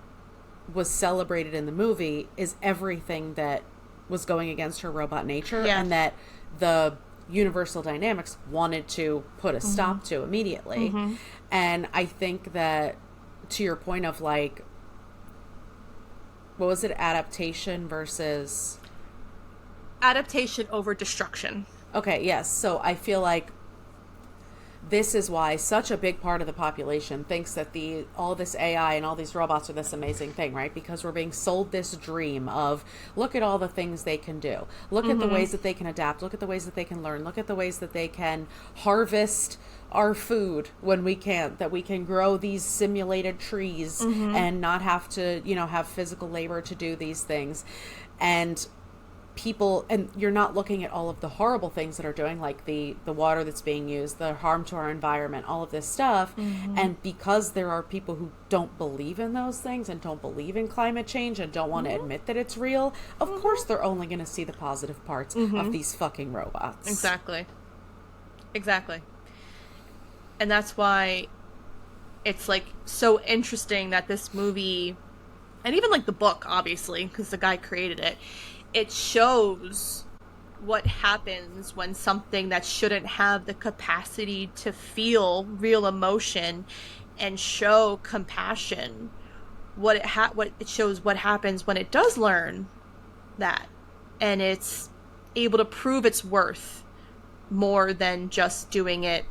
was celebrated in the movie is everything that was going against her robot nature, and that the Universal Dynamics wanted to put a stop to immediately. And I think that, to your point of like, what was it, adaptation versus... Adaptation over destruction. Okay, yes. So I feel like this is why such a big part of the population thinks that all this AI and all these robots are this amazing thing, right? Because we're being sold this dream of, look at all the things they can do. Look at the ways that they can adapt. Look at the ways that they can learn. Look at the ways that they can harvest our food when we can't, that we can grow these simulated trees and not have to, have physical labor to do these things. And people, and you're not looking at all of the horrible things that are doing, like the water that's being used, the harm to our environment, all of this stuff. And because there are people who don't believe in those things and don't believe in climate change and don't want to admit that it's real, of course they're only going to see the positive parts of these fucking robots. Exactly. And that's why it's like so interesting that this movie, and even like the book, obviously, because the guy created it, it shows what happens when something that shouldn't have the capacity to feel real emotion and show compassion, what it shows what happens when it does learn that, and it's able to prove its worth more than just doing it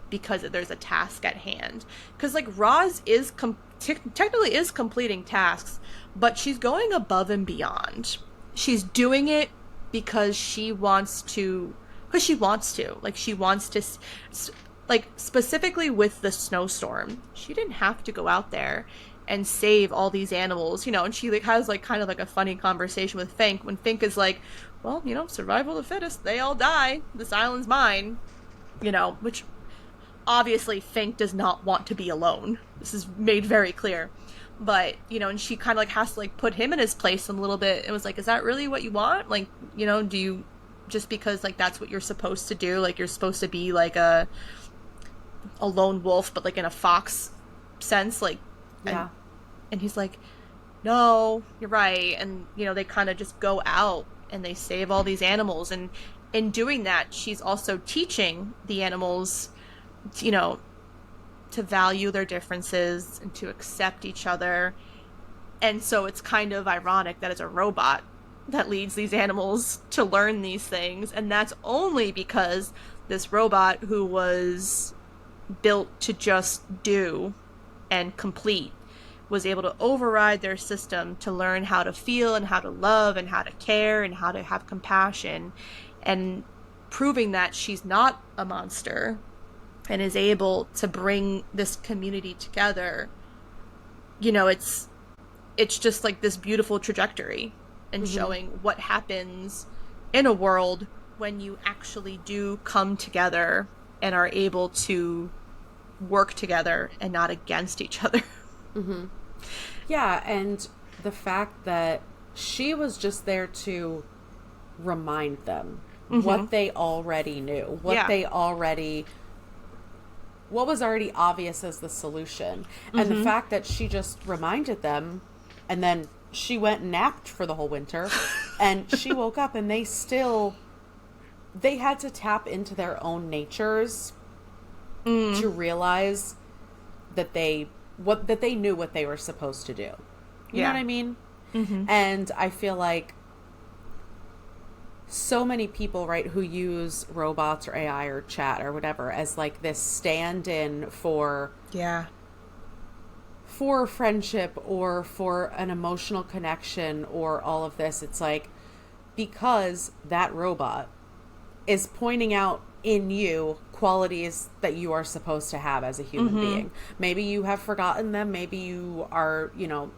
because there's a task at hand. Because like Roz is technically is completing tasks, but she's going above and beyond. She's doing it because she wants to. Like, she wants to, like, specifically with the snowstorm, she didn't have to go out there and save all these animals, and she like has like kind of like a funny conversation with Fink when Fink is like, well, survival of the fittest, they all die, this island's mine, which obviously Fink does not want to be alone. This is made very clear. But, and she kind of like has to like put him in his place a little bit. It was like, is that really what you want? Like, do you, just because like that's what you're supposed to do? Like, you're supposed to be like a lone wolf, but like in a fox sense, like, yeah. And he's like, no, you're right. And, they kind of just go out and they save all these animals. And in doing that, she's also teaching the animals, to value their differences and to accept each other. And so it's kind of ironic that it's a robot that leads these animals to learn these things. And that's only because this robot, who was built to just do and complete, was able to override their system to learn how to feel and how to love and how to care and how to have compassion, and proving that she's not a monster and is able to bring this community together. It's just like this beautiful trajectory, and showing what happens in a world when you actually do come together and are able to work together and not against each other. Yeah, and the fact that she was just there to remind them what they already knew, what was already obvious as the solution. And the fact that she just reminded them, and then she went and napped for the whole winter, and she woke up and they had to tap into their own natures to realize that they knew what they were supposed to do. You know what I mean? And I feel like so many people, right, who use robots or AI or chat or whatever as like this stand-in for friendship or for an emotional connection or all of this. It's like, because that robot is pointing out in you qualities that you are supposed to have as a human being. Maybe you have forgotten them. Maybe you are,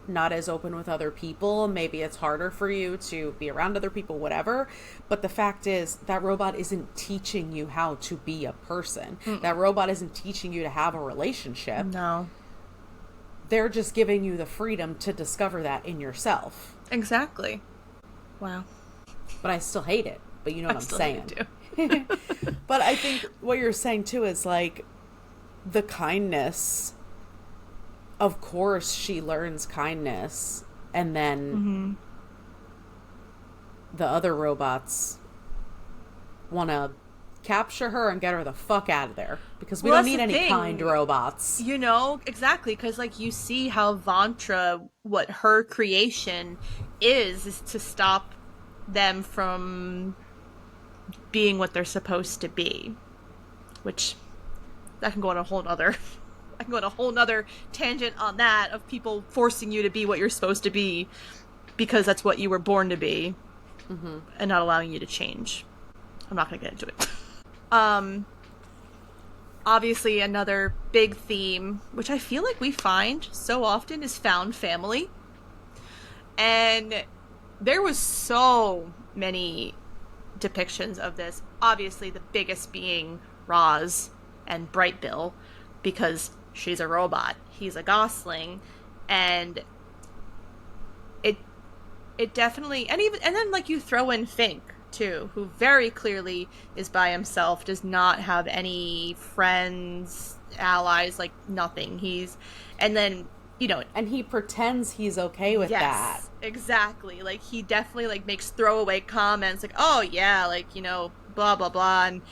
not as open with other people. Maybe it's harder for you to be around other people, whatever. But the fact is, that robot isn't teaching you how to be a person. That robot isn't teaching you to have a relationship. No. They're just giving you the freedom to discover that in yourself. Exactly. Wow. But I still hate it. But you know what I'm saying. Hate it too. But I think what you're saying too is like the kindness of course she learns kindness, and then the other robots want to capture her and get her the fuck out of there, because we don't need any kind robots. You know, exactly, because like you see how Vantra, what her creation is to stop them from being what they're supposed to be, which that can go on a whole nother I can go on a whole nother tangent on that, of people forcing you to be what you're supposed to be because that's what you were born to be, and not allowing you to change. I'm not going to get into it. Obviously another big theme, which I feel like we find so often, is found family. And there was so many depictions of this. Obviously the biggest being Roz and Brightbill, because she's a robot, he's a gosling, and it definitely, and then like you throw in Fink too, who very clearly is by himself, does not have any friends, allies, like nothing. And then, you know, and he pretends he's okay with that. Exactly. Like he definitely like makes throwaway comments like, oh yeah, like, you know, blah blah blah, and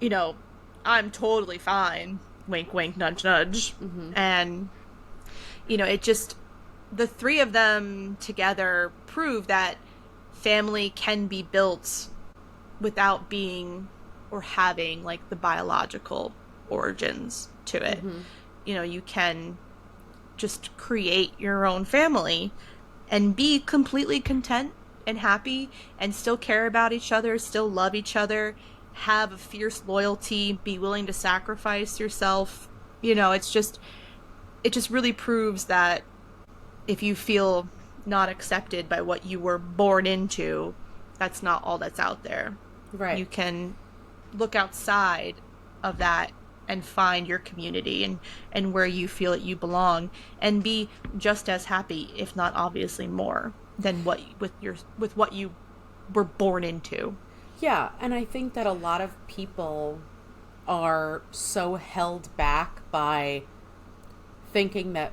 you know, I'm totally fine, wink wink, nudge nudge. And you know, it just, the three of them together prove that family can be built without being or having like the biological origins to it. You know, you can just create your own family and be completely content and happy and still care about each other, still love each other, have a fierce loyalty, be willing to sacrifice yourself. You know, it just really proves that if you feel not accepted by what you were born into, that's not all that's out there. Right. You can look outside of that and find your community and where you feel that you belong, and be just as happy, if not obviously more, than what you were born into. Yeah, and I think that a lot of people are so held back by thinking that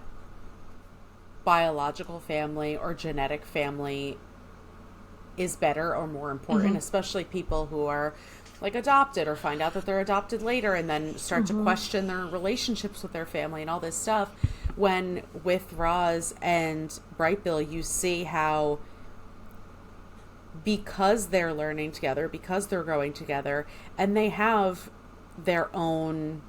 biological family or genetic family is better or more important, especially people who are like adopted or find out that they're adopted later and then start to question their relationships with their family and all this stuff. When with Roz and Brightbill, you see how, because they're learning together, because they're growing together, and they have their own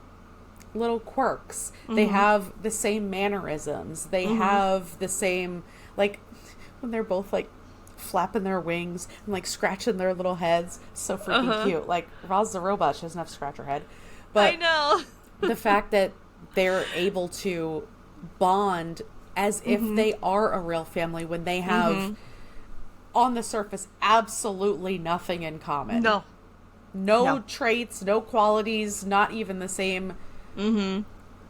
little quirks. They have the same mannerisms. They have the same, like, when they're both, like, flapping their wings and, like, scratching their little heads. So freaking cute. Like, Roz the robot, she doesn't have to scratch her head. But I know. the fact that they're able to bond as if they are a real family when they have, on the surface, absolutely nothing in common. No traits, no qualities, not even the same...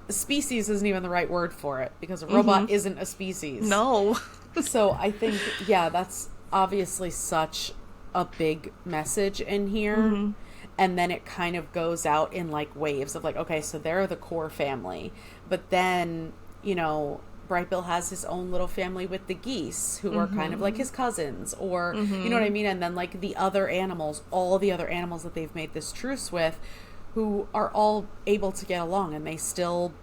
Species isn't even the right word for it, because a robot isn't a species. No. So I think, yeah, that's obviously such a big message in here. And then it kind of goes out in like waves of like, okay, so they're the core family. But then, you know, Brightbill has his own little family with the geese, who are kind of like his cousins, or, you know what I mean? And then like the other animals, all the other animals that they've made this truce with, who are all able to get along, and they still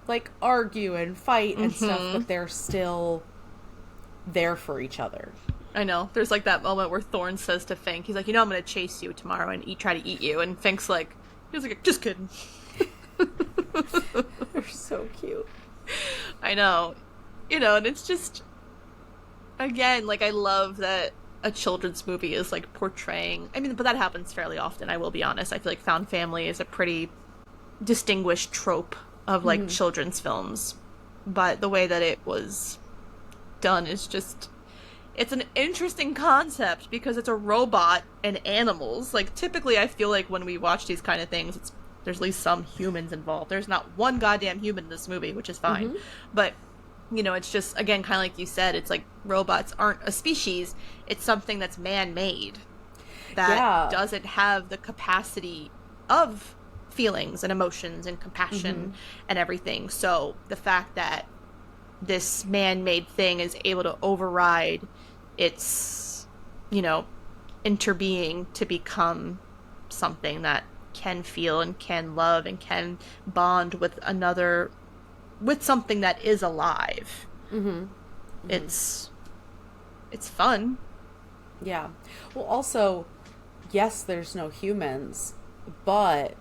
like argue and fight and stuff, but they're still there for each other. I know. There's like that moment where Thorn says to Fink, he's like, you know, I'm going to chase you tomorrow and try to eat you. And Fink's like, he's like, just kidding. They're so cute. I know. You know, and it's just, again, like, I love that a children's movie is like portraying, I mean, but that happens fairly often, I will be honest. I feel like found family is a pretty distinguished trope of like children's films, but the way that it was done is just, it's an interesting concept because it's a robot and animals. Like typically I feel like when we watch these kind of things, there's at least some humans involved. There's not one goddamn human in this movie, which is fine, but you know, it's just, again, kind of like you said, it's like robots aren't a species. It's something that's man-made that doesn't have the capacity of feelings and emotions and compassion and everything. So the fact that this man-made thing is able to override its, interbeing to become something that can feel and can love and can bond with something that is alive. It's fun. Yeah. Well, also, yes, there's no humans, but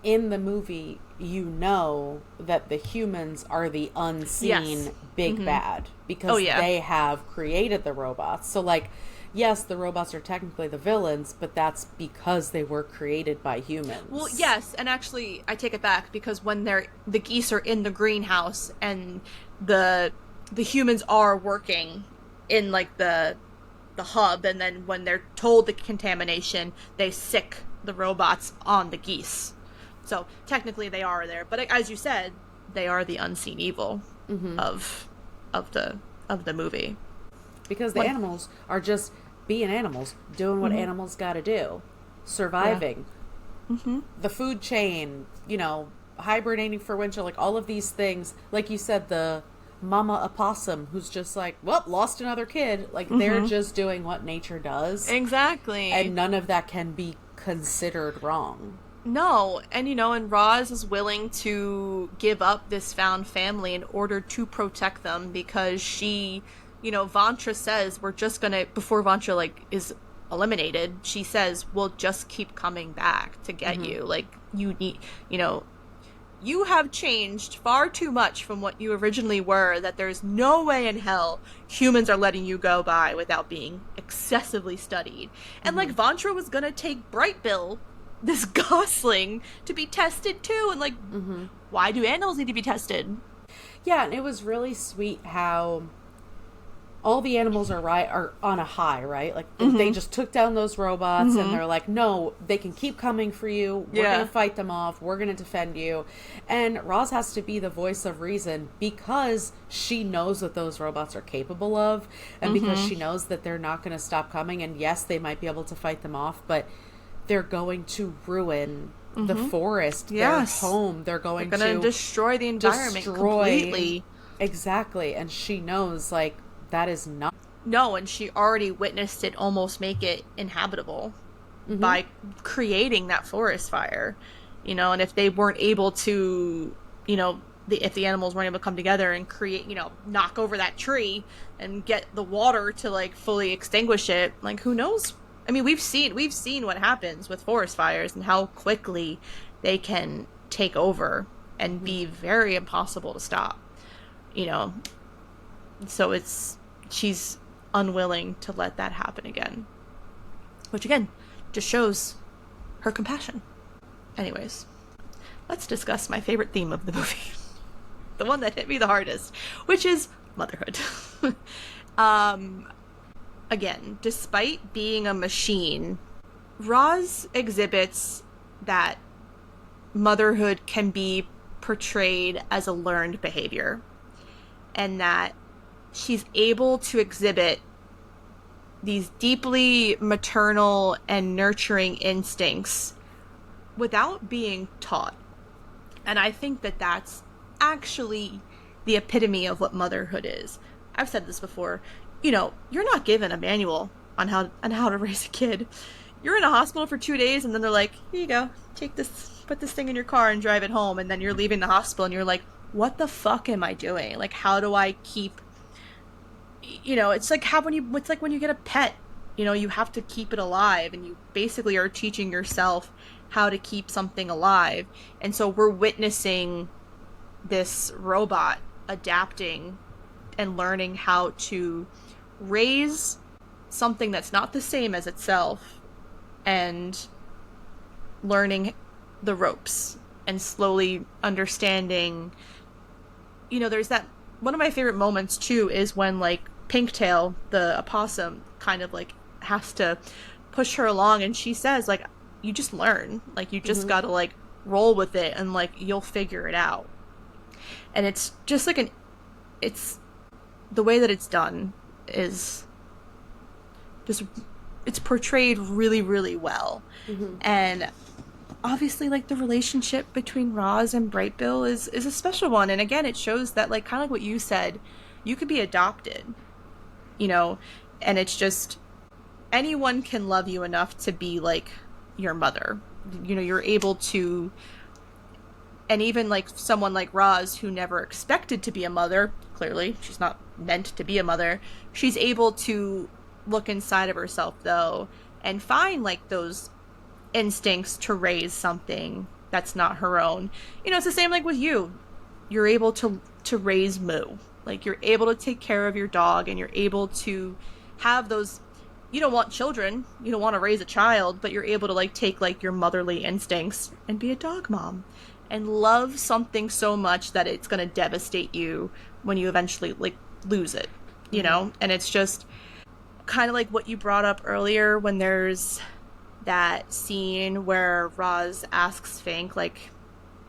in the movie, that the humans are the unseen big bad because they have created the robots. So, like, yes, the robots are technically the villains, but that's because they were created by humans. Well, yes, and actually, I take it back, because when the geese are in the greenhouse and the humans are working in, like, the hub, and then when they're told the contamination, they sick the robots on the geese. So technically they are there, but as you said, they are the unseen evil of the movie. Because the animals are just being animals, doing what animals got to do, surviving. The food chain, hibernating for winter, like all of these things. Like you said, the mama opossum who's just like, well, lost another kid. Like they're just doing what nature does. Exactly. And none of that can be considered wrong. No, and Roz is willing to give up this found family in order to protect them, because she, Vantra says, we're just gonna, before Vantra, like, is eliminated, she says, we'll just keep coming back to get you. Like, you need, you have changed far too much from what you originally were, that there's no way in hell humans are letting you go by without being excessively studied. And, like, Vantra was gonna take Brightbill, this gosling, to be tested too, and like why do animals need to be tested? Yeah, and it was really sweet how all the animals are on a high, right? Like they just took down those robots and they're like, no, they can keep coming for you. We're gonna fight them off. We're gonna defend you. And Roz has to be the voice of reason because she knows what those robots are capable of, and because she knows that they're not gonna stop coming. And yes, they might be able to fight them off, but they're going to ruin the forest, their home. They're going to destroy the environment completely. Exactly. And she knows, like, that is not... No, and she already witnessed it almost make it inhabitable by creating that forest fire. And if they weren't able to, if the animals weren't able to come together and create, knock over that tree and get the water to, like, fully extinguish it, like, who knows? I mean, we've seen what happens with forest fires and how quickly they can take over and be very impossible to stop. So she's unwilling to let that happen again, which again just shows her compassion. Anyways, let's discuss my favorite theme of the movie, the one that hit me the hardest, which is motherhood. Again, despite being a machine, Roz exhibits that motherhood can be portrayed as a learned behavior, and that she's able to exhibit these deeply maternal and nurturing instincts without being taught. And I think that that's actually the epitome of what motherhood is. I've said this before. You're not given a manual on how to raise a kid. You're in a hospital for 2 days, and then they're like, here you go, put this thing in your car and drive it home. And then you're leaving the hospital and you're like, what the fuck am I doing? Like, how do I keep, it's like when you get a pet, you have to keep it alive, and you basically are teaching yourself how to keep something alive. And so we're witnessing this robot adapting and learning how to raise something that's not the same as itself, and learning the ropes and slowly understanding. There's that, one of my favorite moments too is when, like, Pinktail, the opossum, kind of like has to push her along, and she says, like, you just learn, like, you just gotta, like, roll with it, and, like, you'll figure it out. And it's just like it's the way that it's done is just, it's portrayed really, really well. And obviously, like, the relationship between Roz and Brightbill is a special one. And again, it shows that, like, kind of like what you said, you could be adopted, you know, and it's just anyone can love you enough to be like your mother. You know, you're able to, and even like someone like Roz, who never expected to be a mother, clearly she's not meant to be a mother, she's able to look inside of herself though and find like those instincts to raise something that's not her own. You know, it's the same like with you. You're able to raise Moo. Like, you're able to take care of your dog, and you're able to have those, you don't want children, you don't want to raise a child, but you're able to like take like your motherly instincts and be a dog mom and love something so much that it's going to devastate you when you eventually like lose it, you know? And it's just kind of like what you brought up earlier when there's that scene where Roz asks Fink, like,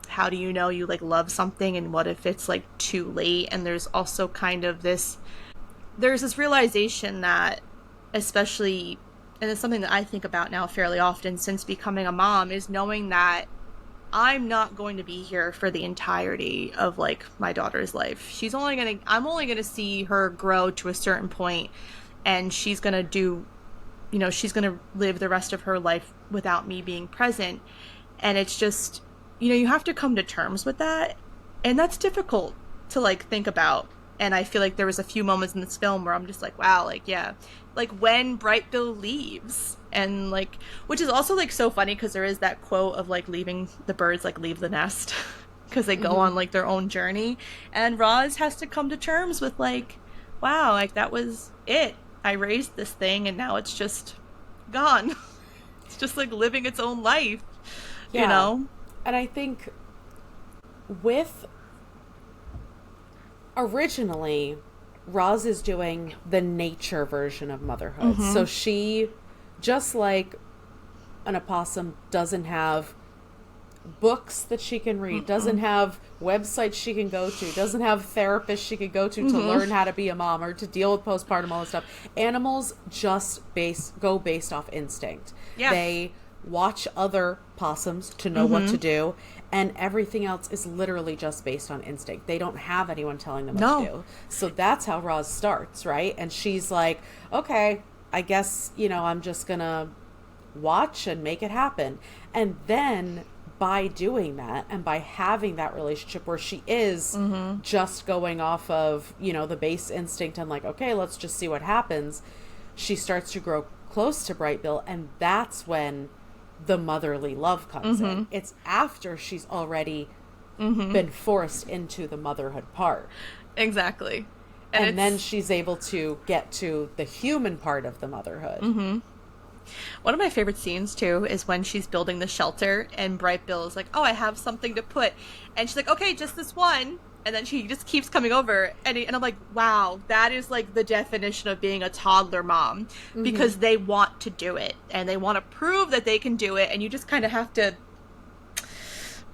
how do you know you like love something, and what if it's like too late? And there's also kind of there's this realization that, especially, and it's something that I think about now fairly often since becoming a mom, is knowing that I'm not going to be here for the entirety of like my daughter's life. I'm only gonna see her grow to a certain point, and she's gonna do, you know, she's gonna live the rest of her life without me being present. And it's just, you know, you have to come to terms with that, and that's difficult to like think about. And I feel like there was a few moments in this film where I'm just like, wow, like, yeah, like when Brightbill leaves, and like, which is also like so funny because there is that quote of like leaving the birds like leave the nest because they go on like their own journey, and Roz has to come to terms with like, wow, like that was it. I raised this thing and now it's just gone. It's just like living its own life, you know? And I think originally, Roz is doing the nature version of motherhood. So she, just like an opossum, doesn't have books that she can read, doesn't have websites she can go to, doesn't have therapists she could go to learn how to be a mom or to deal with postpartum, all this stuff. Animals just go based off instinct. Yeah. They watch other possums to know what to do, and everything else is literally just based on instinct. They don't have anyone telling them what to do. So that's how Roz starts, right? And she's like, okay, I guess, you know, I'm just gonna watch and make it happen. And then by doing that, and by having that relationship where she is just going off of, you know, the base instinct and like, okay, let's just see what happens, she starts to grow close to Brightbill, and that's when the motherly love comes in. It's after she's already been forced into the motherhood part. Exactly. And then she's able to get to the human part of the motherhood. One of my favorite scenes, too, is when she's building the shelter and Brightbill is like, oh, I have something to put. And she's like, okay, just this one. And then she just keeps coming over. And I'm like, wow, that is like the definition of being a toddler mom. Because they want to do it. And they want to prove that they can do it. And you just kind of have to...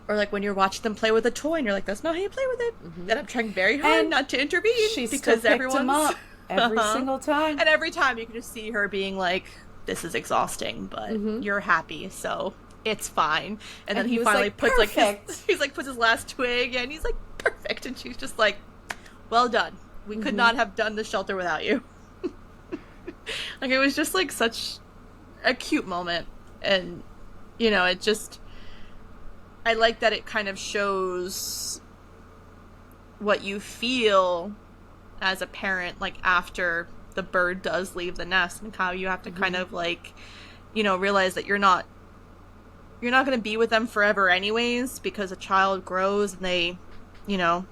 Or like when you're watching them play with a toy and you're like, that's not how you play with it. And I'm trying very hard not to intervene. Because everyone's... up every single time. And every time you can just see her being like... this is exhausting, but you're happy, so it's fine. And then he finally like, puts perfect. Like puts his last twig, and he's like, perfect. And she's just like, well done. We could not have done the shelter without you. Like, it was just like such a cute moment. And, you know, it just, I like that it kind of shows what you feel as a parent, like after the bird does leave the nest, and how you have to kind of like, you know, realize that you're not going to be with them forever anyways, because a child grows and they, you know,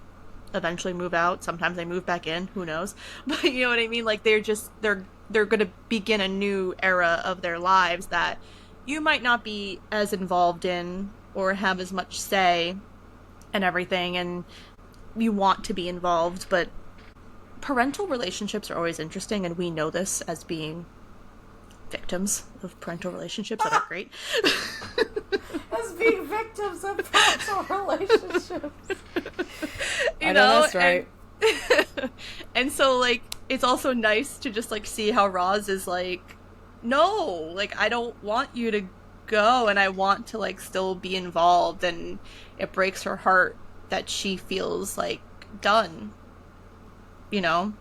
eventually move out. Sometimes they move back in, who knows? But you know what I mean? Like they're going to begin a new era of their lives that you might not be as involved in or have as much say and everything, and you want to be involved, but parental relationships are always interesting, and we know this as being victims of parental relationships that are great. As being victims of parental relationships. You know, that's right. And so, like, it's also nice to just, like, see how Roz is like, no, like, I don't want you to go, and I want to like still be involved, and it breaks her heart that she feels like done, you know?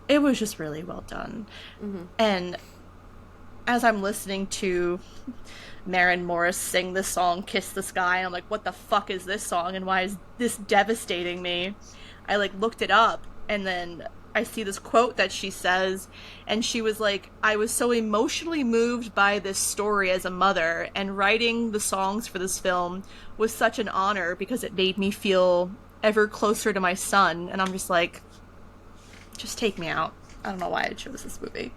It was just really well done. Mm-hmm. And as I'm listening to Maren Morris sing the song Kiss the Sky, I'm like, what the fuck is this song, and why is this devastating me? I like looked it up, and then I see this quote that she says, and she was like, I was so emotionally moved by this story as a mother, and writing the songs for this film was such an honor because it made me feel ever closer to my son. And I'm just like, just take me out. I don't know why I chose this movie.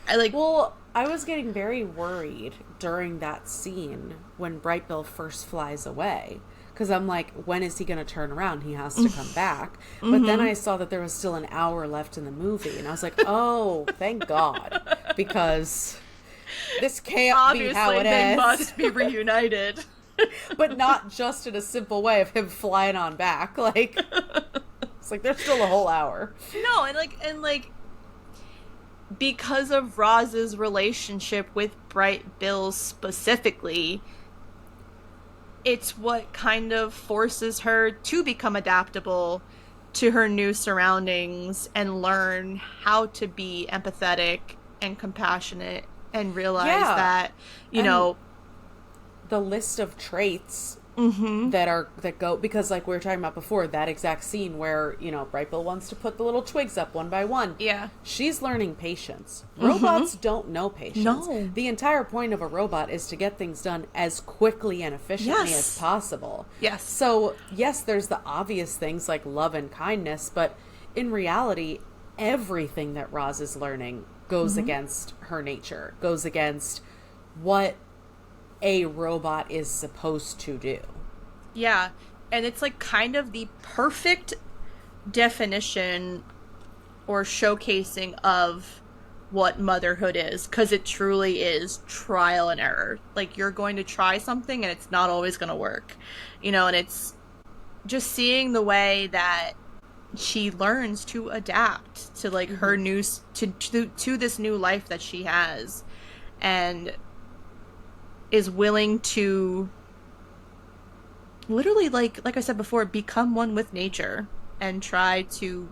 Well, I was getting very worried during that scene when Brightbill first flies away. Because I'm like, when is he going to turn around? He has to come back. But then I saw that there was still an hour left in the movie. And I was like, oh, thank God. Because this can't obviously be how it they ends. must be reunited. But not just in a simple way of him flying on back. Like, it's like, there's still a whole hour. No, and like, because of Roz's relationship with Brightbill specifically, it's what kind of forces her to become adaptable to her new surroundings and learn how to be empathetic and compassionate and realize that, you know, the list of traits that go, because like we were talking about before, that exact scene where, you know, Brightbill wants to put the little twigs up one by one. Yeah. She's learning patience. Robots don't know patience. No. The entire point of a robot is to get things done as quickly and efficiently as possible. Yes. So, yes, there's the obvious things like love and kindness, but in reality, everything that Roz is learning goes against her nature, goes against what a robot is supposed to do. Yeah, and it's like kind of the perfect definition or showcasing of what motherhood is, because it truly is trial and error. Like, you're going to try something and it's not always going to work, you know, and it's just seeing the way that she learns to adapt to like her new to this new life that she has, and is willing to literally, like I said before, become one with nature and try to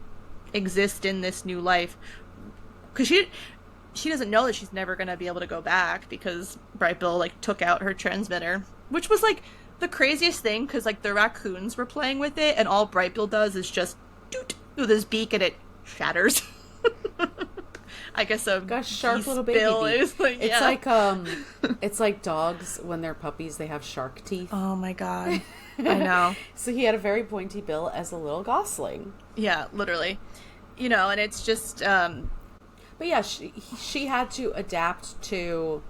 exist in this new life. Because she doesn't know that she's never going to be able to go back, because Brightbill like took out her transmitter, which was like the craziest thing, because like the raccoons were playing with it, and all Brightbill does is just doot with his beak, and it shatters. I guess a gosh, sharp little baby bill beak. is like, it's like it's like dogs when they're puppies, they have shark teeth. Oh my god. I know. So he had a very pointy bill as a little gosling. Yeah, literally. You know, and it's just but yeah, she had to adapt to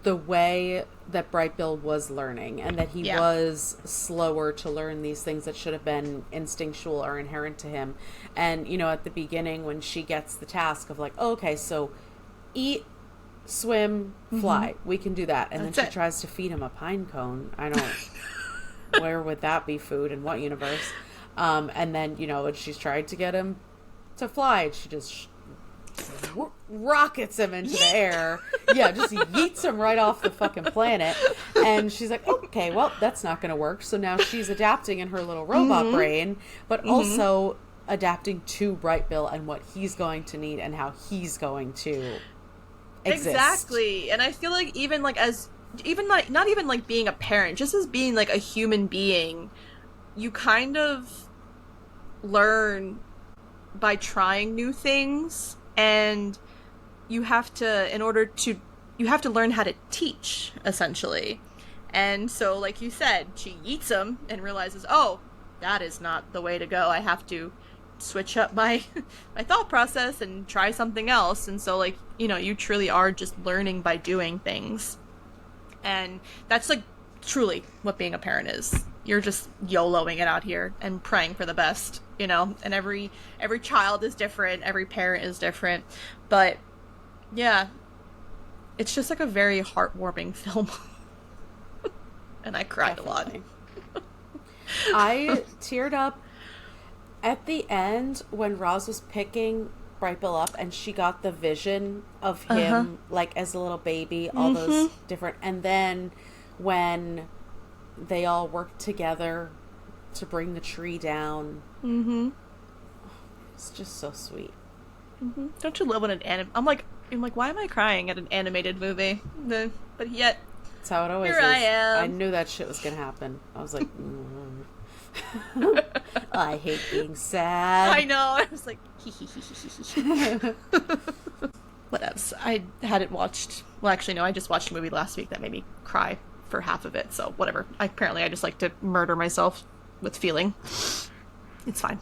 the way that Brightbill was learning, and that he was slower to learn these things that should have been instinctual or inherent to him. And, you know, at the beginning when she gets the task of like, oh, okay, so eat, swim, fly, we can do that. And then she tries to feed him a pine cone. I don't, where would that be food, in what universe? And then, you know, she's tried to get him to fly, and she just rockets him into the air. Yeah, just yeets him right off the fucking planet. And she's like, okay, well, that's not going to work. So now she's adapting in her little robot brain, but also adapting to Brightbill and what he's going to need and how he's going to exist. Exactly. And I feel like even like not even like being a parent, just as being like a human being, you kind of learn by trying new things. And you have to learn how to teach, essentially. And so, like you said, she yeets him and realizes, oh, that is not the way to go. I have to switch up my thought process and try something else. And so, like, you know, you truly are just learning by doing things. And that's, like, truly what being a parent is. You're just YOLOing it out here and praying for the best, you know? And every child is different, every parent is different. But, yeah, it's just, like, a very heartwarming film. And I cried Definitely. A lot. I teared up at the end when Roz was picking Brightbill up, and she got the vision of him, like, as a little baby, all those different... And then when they all worked together to bring the tree down. It's just so sweet. Don't you love when I'm like, why am I crying at an animated movie? But yet, that's how it always here is. I am. I knew that shit was gonna happen. I was like, I hate being sad. I know. I was like, what else? I hadn't watched. Well, actually, no. I just watched a movie last week that made me cry for half of it. So whatever. Apparently, I just like to murder myself with feeling. It's fine.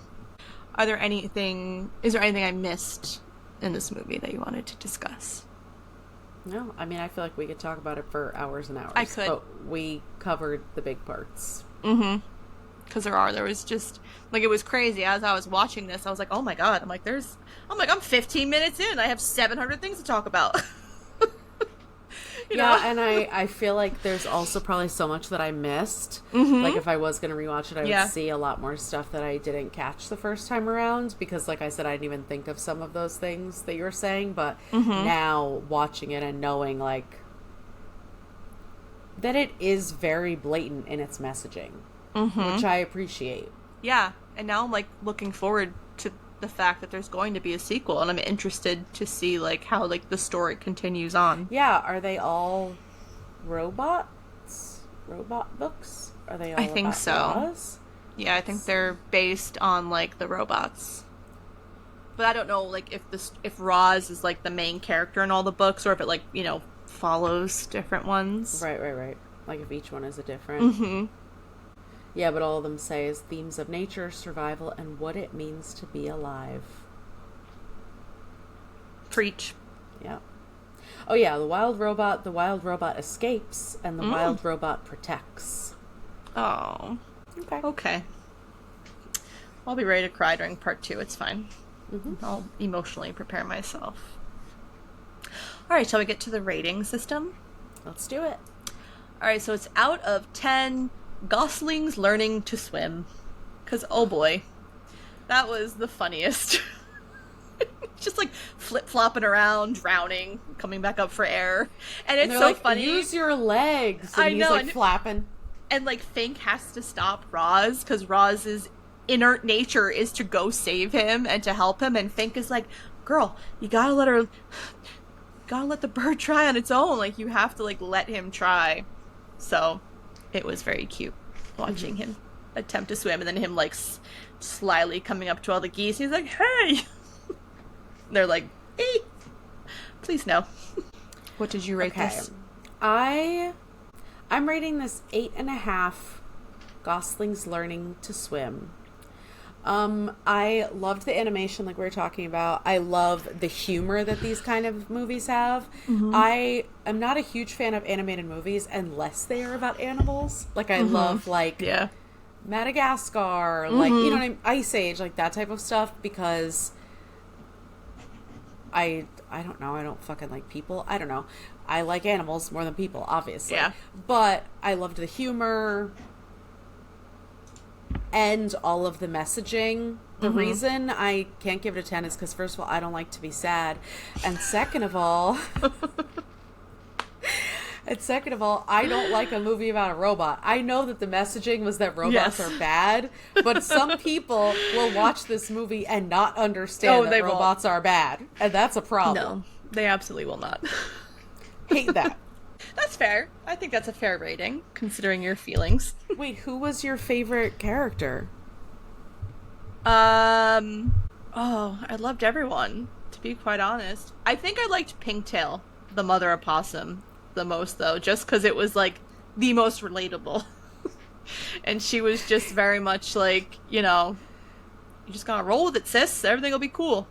Is there anything I missed in this movie that you wanted to discuss? No, I mean, I feel like we could talk about it for hours and hours. I could. But we covered the big parts. Because there was just, like, it was crazy. As I was watching this, I was like, oh my god. I'm 15 minutes in. I have 700 things to talk about. You know? And I feel like there's also probably so much that I missed. Like, if I was going to rewatch it, I would see a lot more stuff that I didn't catch the first time around. Because, like I said, I didn't even think of some of those things that you were saying. But now, watching it and knowing, like, that it is very blatant in its messaging. Which I appreciate. Yeah, and now I'm, like, looking forward to the fact that there's going to be a sequel, and I'm interested to see, like, how, like, the story continues on. Yeah, are they all robots? Robot books? Are they all I think so. Roz? Yeah, I think they're based on, like, the robots. But I don't know, like, if Roz is, like, the main character in all the books, or if it, like, you know, follows different ones. Right. Like, if each one is a different... Yeah, but all of them say is themes of nature, survival, and what it means to be alive. Preach. Yeah. Oh yeah, the wild robot escapes, and the wild robot protects. Oh. Okay. I'll be ready to cry during part 2, it's fine. I'll emotionally prepare myself. Alright, shall we get to the rating system? Let's do it. Alright, so it's out of 10... Goslings learning to swim. Because, oh boy, that was the funniest. Just, like, flip-flopping around, drowning, coming back up for air. And it's so like, funny. Use your legs. And I he's, know. like, flapping. And, like, Fink has to stop Roz, because Roz's inert nature is to go save him and to help him. And Fink is like, girl, you gotta let the bird try on its own. Like, you have to, like, let him try. So... it was very cute watching him attempt to swim, and then him, like, slyly coming up to all the geese. He's like, hey! They're like, hey! Please no. What did you rate this? I'm rating this 8.5 Goslings learning to swim. I loved the animation, like we were talking about. I love the humor that these kind of movies have. I am not a huge fan of animated movies unless they are about animals. Like, I love, like, Madagascar, like, you know what I mean? Ice Age, like, that type of stuff, because I don't know, I don't fucking like people. I don't know. I like animals more than people, obviously. Yeah. But I loved the humor and all of the messaging. The reason I can't give it a 10 is because, first of all, I don't like to be sad. And second of all, I don't like a movie about a robot. I know that the messaging was that robots are bad, but some people will watch this movie and not understand that robots are bad. And that's a problem. No, they absolutely will not. Hate that. That's fair. I think that's a fair rating, considering your feelings. Wait, who was your favorite character? I loved everyone, to be quite honest. I think I liked Pinktail, the mother opossum, the most, though, just because it was, like, the most relatable. And she was just very much like, you know, you just gotta roll with it, sis. Everything will be cool.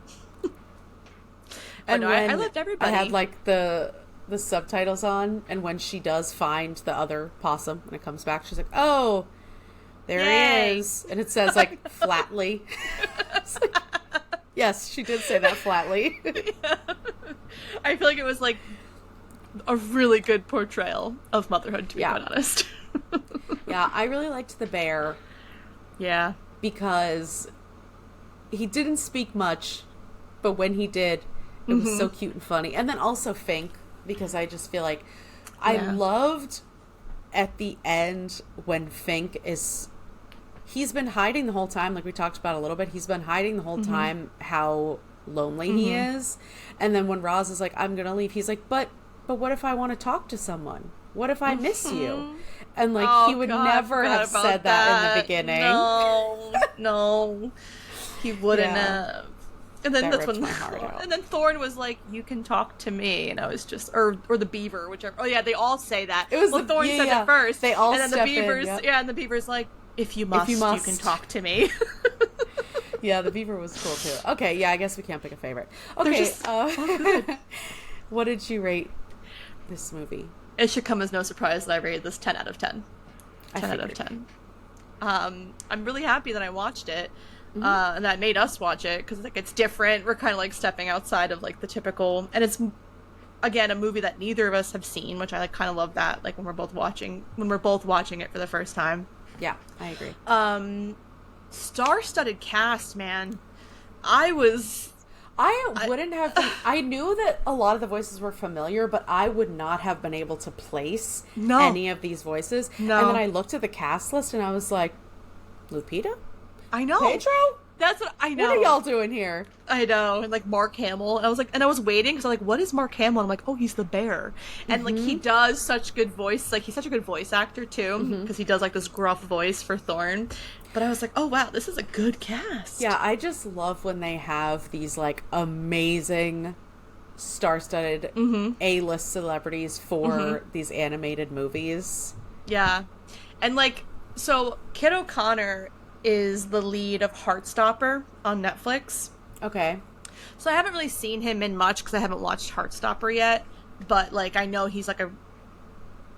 And no, I loved everybody. I had, like, the subtitles on, and when she does find the other possum, when it comes back, she's like, oh, there he is. And it says, like, flatly. Like, yes, she did say that flatly. Yeah. I feel like it was, like, a really good portrayal of motherhood, to be quite honest. Yeah, I really liked the bear. Yeah. Because he didn't speak much, but when he did, it was so cute and funny. And then also Fink, because I just feel like I loved at the end when Fink is, he's been hiding the whole time, like we talked about a little bit, he's been hiding the whole time how lonely he is. And then when Roz is like, I'm gonna leave, he's like, but what if I want to talk to someone? What if I miss you? And like, he would never have said that in the beginning. No, he wouldn't have. And then that's when and then Thorne was like, you can talk to me, and I was just or the beaver, whichever. Oh yeah, they all say that. It was Thorne said it first. They all, and then the beavers and the beaver's like, if you must, you can talk to me. Yeah, the beaver was cool too. Okay, yeah, I guess we can't pick a favorite. Okay, what did you rate this movie? It should come as no surprise that I rated this 10 out of 10. 10 out of 10. I'm really happy that I watched it, and that made us watch it, because like it's different. We're kind of like stepping outside of like the typical, and it's again a movie that neither of us have seen, which I like kind of love that. Like when we're both watching it for the first time. Yeah, I agree. Star-studded cast, man. I wouldn't have I knew that a lot of the voices were familiar, but I would not have been able to place any of these voices. No. And then I looked at the cast list and I was like, Lupita? I know. Pedro? That's what I know. What are y'all doing here? I know. And like Mark Hamill. And I was like, and I was waiting because I'm like, what is Mark Hamill? And I'm like, oh, he's the bear. And like he does such good voice. Like he's such a good voice actor too, because he does like this gruff voice for Thorne. But I was like, oh wow, this is a good cast. Yeah, I just love when they have these like amazing star-studded A-list celebrities for these animated movies. Yeah. And like, so Kid O'Connor is the lead of Heartstopper on Netflix. Okay. So I haven't really seen him in much because I haven't watched Heartstopper yet, but like I know he's a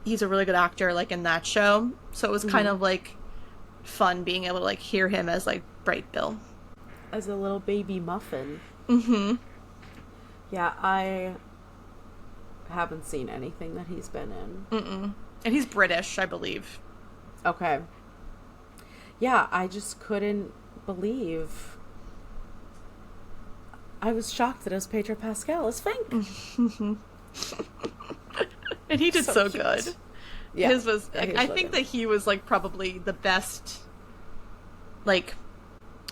really good actor like in that show. So it was kind of like fun being able to like hear him as like Brightbill. As a little baby muffin. Yeah, I haven't seen anything that he's been in. And he's British, I believe. Okay. Yeah, I just couldn't believe. I was shocked that it was Pedro Pascal as Fink. And he did so good. Yeah, his was. I think that he was like probably the best, like,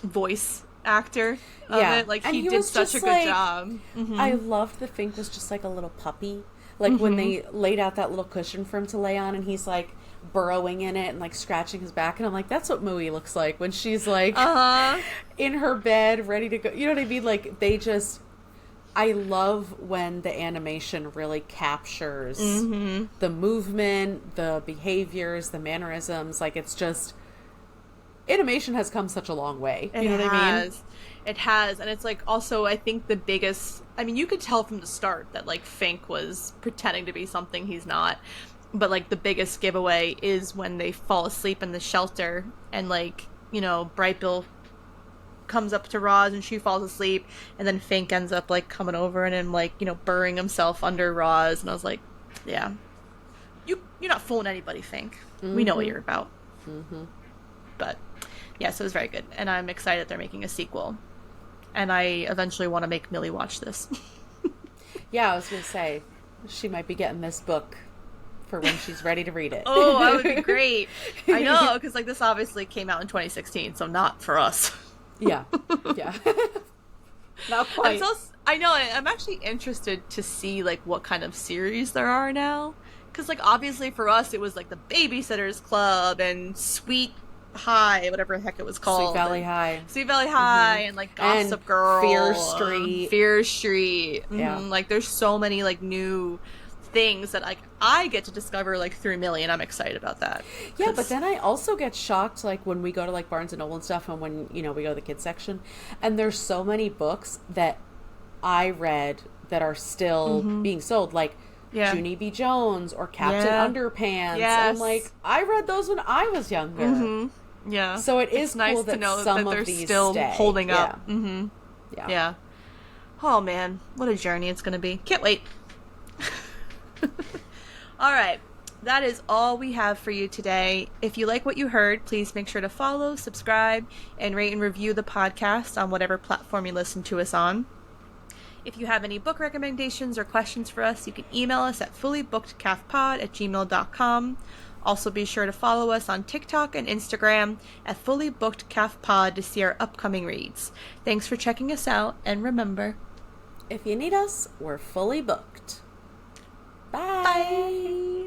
voice actor of it. Like he did such a good job. I loved that Fink was just like a little puppy. Like when they laid out that little cushion for him to lay on, and he's like burrowing in it and like scratching his back, and I'm like, that's what Mui looks like when she's like in her bed ready to go. You know what I mean? Like they just. I love when the animation really captures the movement, the behaviors, the mannerisms. Like, it's just... Animation has come such a long way. You know what I mean? It has. And it's, like, also, I think the biggest... I mean, you could tell from the start that, like, Fink was pretending to be something he's not. But, like, the biggest giveaway is when they fall asleep in the shelter and, like, you know, Brightbill comes up to Roz and she falls asleep, and then Fink ends up like coming over and him like, you know, burying himself under Roz, and I was like, yeah, you're not fooling anybody, Fink. We know what you're about. But yeah, so it was very good, and I'm excited they're making a sequel, and I eventually want to make Millie watch this. Yeah, I was gonna say she might be getting this book for when she's ready to read it. Oh, that would be great. I know, because like this obviously came out in 2016, so not for us. Yeah. Not quite. I know, I'm actually interested to see, like, what kind of series there are now. Because, like, obviously for us, it was, like, the Babysitter's Club and Sweet High, whatever the heck it was called. Sweet Valley High. Sweet Valley High, and, like, Gossip Girl. Fear Street. Yeah. Like, there's so many, like, new things that like I get to discover like through Millie, and I'm excited about that. Yeah, but then I also get shocked like when we go to like Barnes and Noble and stuff, and when, you know, we go to the kids section, and there's so many books that I read that are still being sold, like Junie B. Jones or Captain Underpants. And like I read those when I was younger. Yeah. So it is nice cool to know some that they're of these still holding up. Yeah. Oh man, what a journey it's gonna be. Can't wait. All right, that is all we have for you today. If you like what you heard, please make sure to follow, subscribe, and rate and review the podcast on whatever platform you listen to us on. If you have any book recommendations or questions for us, you can email us at fullybookedcafpod@gmail.com. Also, be sure to follow us on TikTok and Instagram at fullybookedcafpod to see our upcoming reads. Thanks for checking us out, and remember, if you need us, we're fully booked. Bye. bye!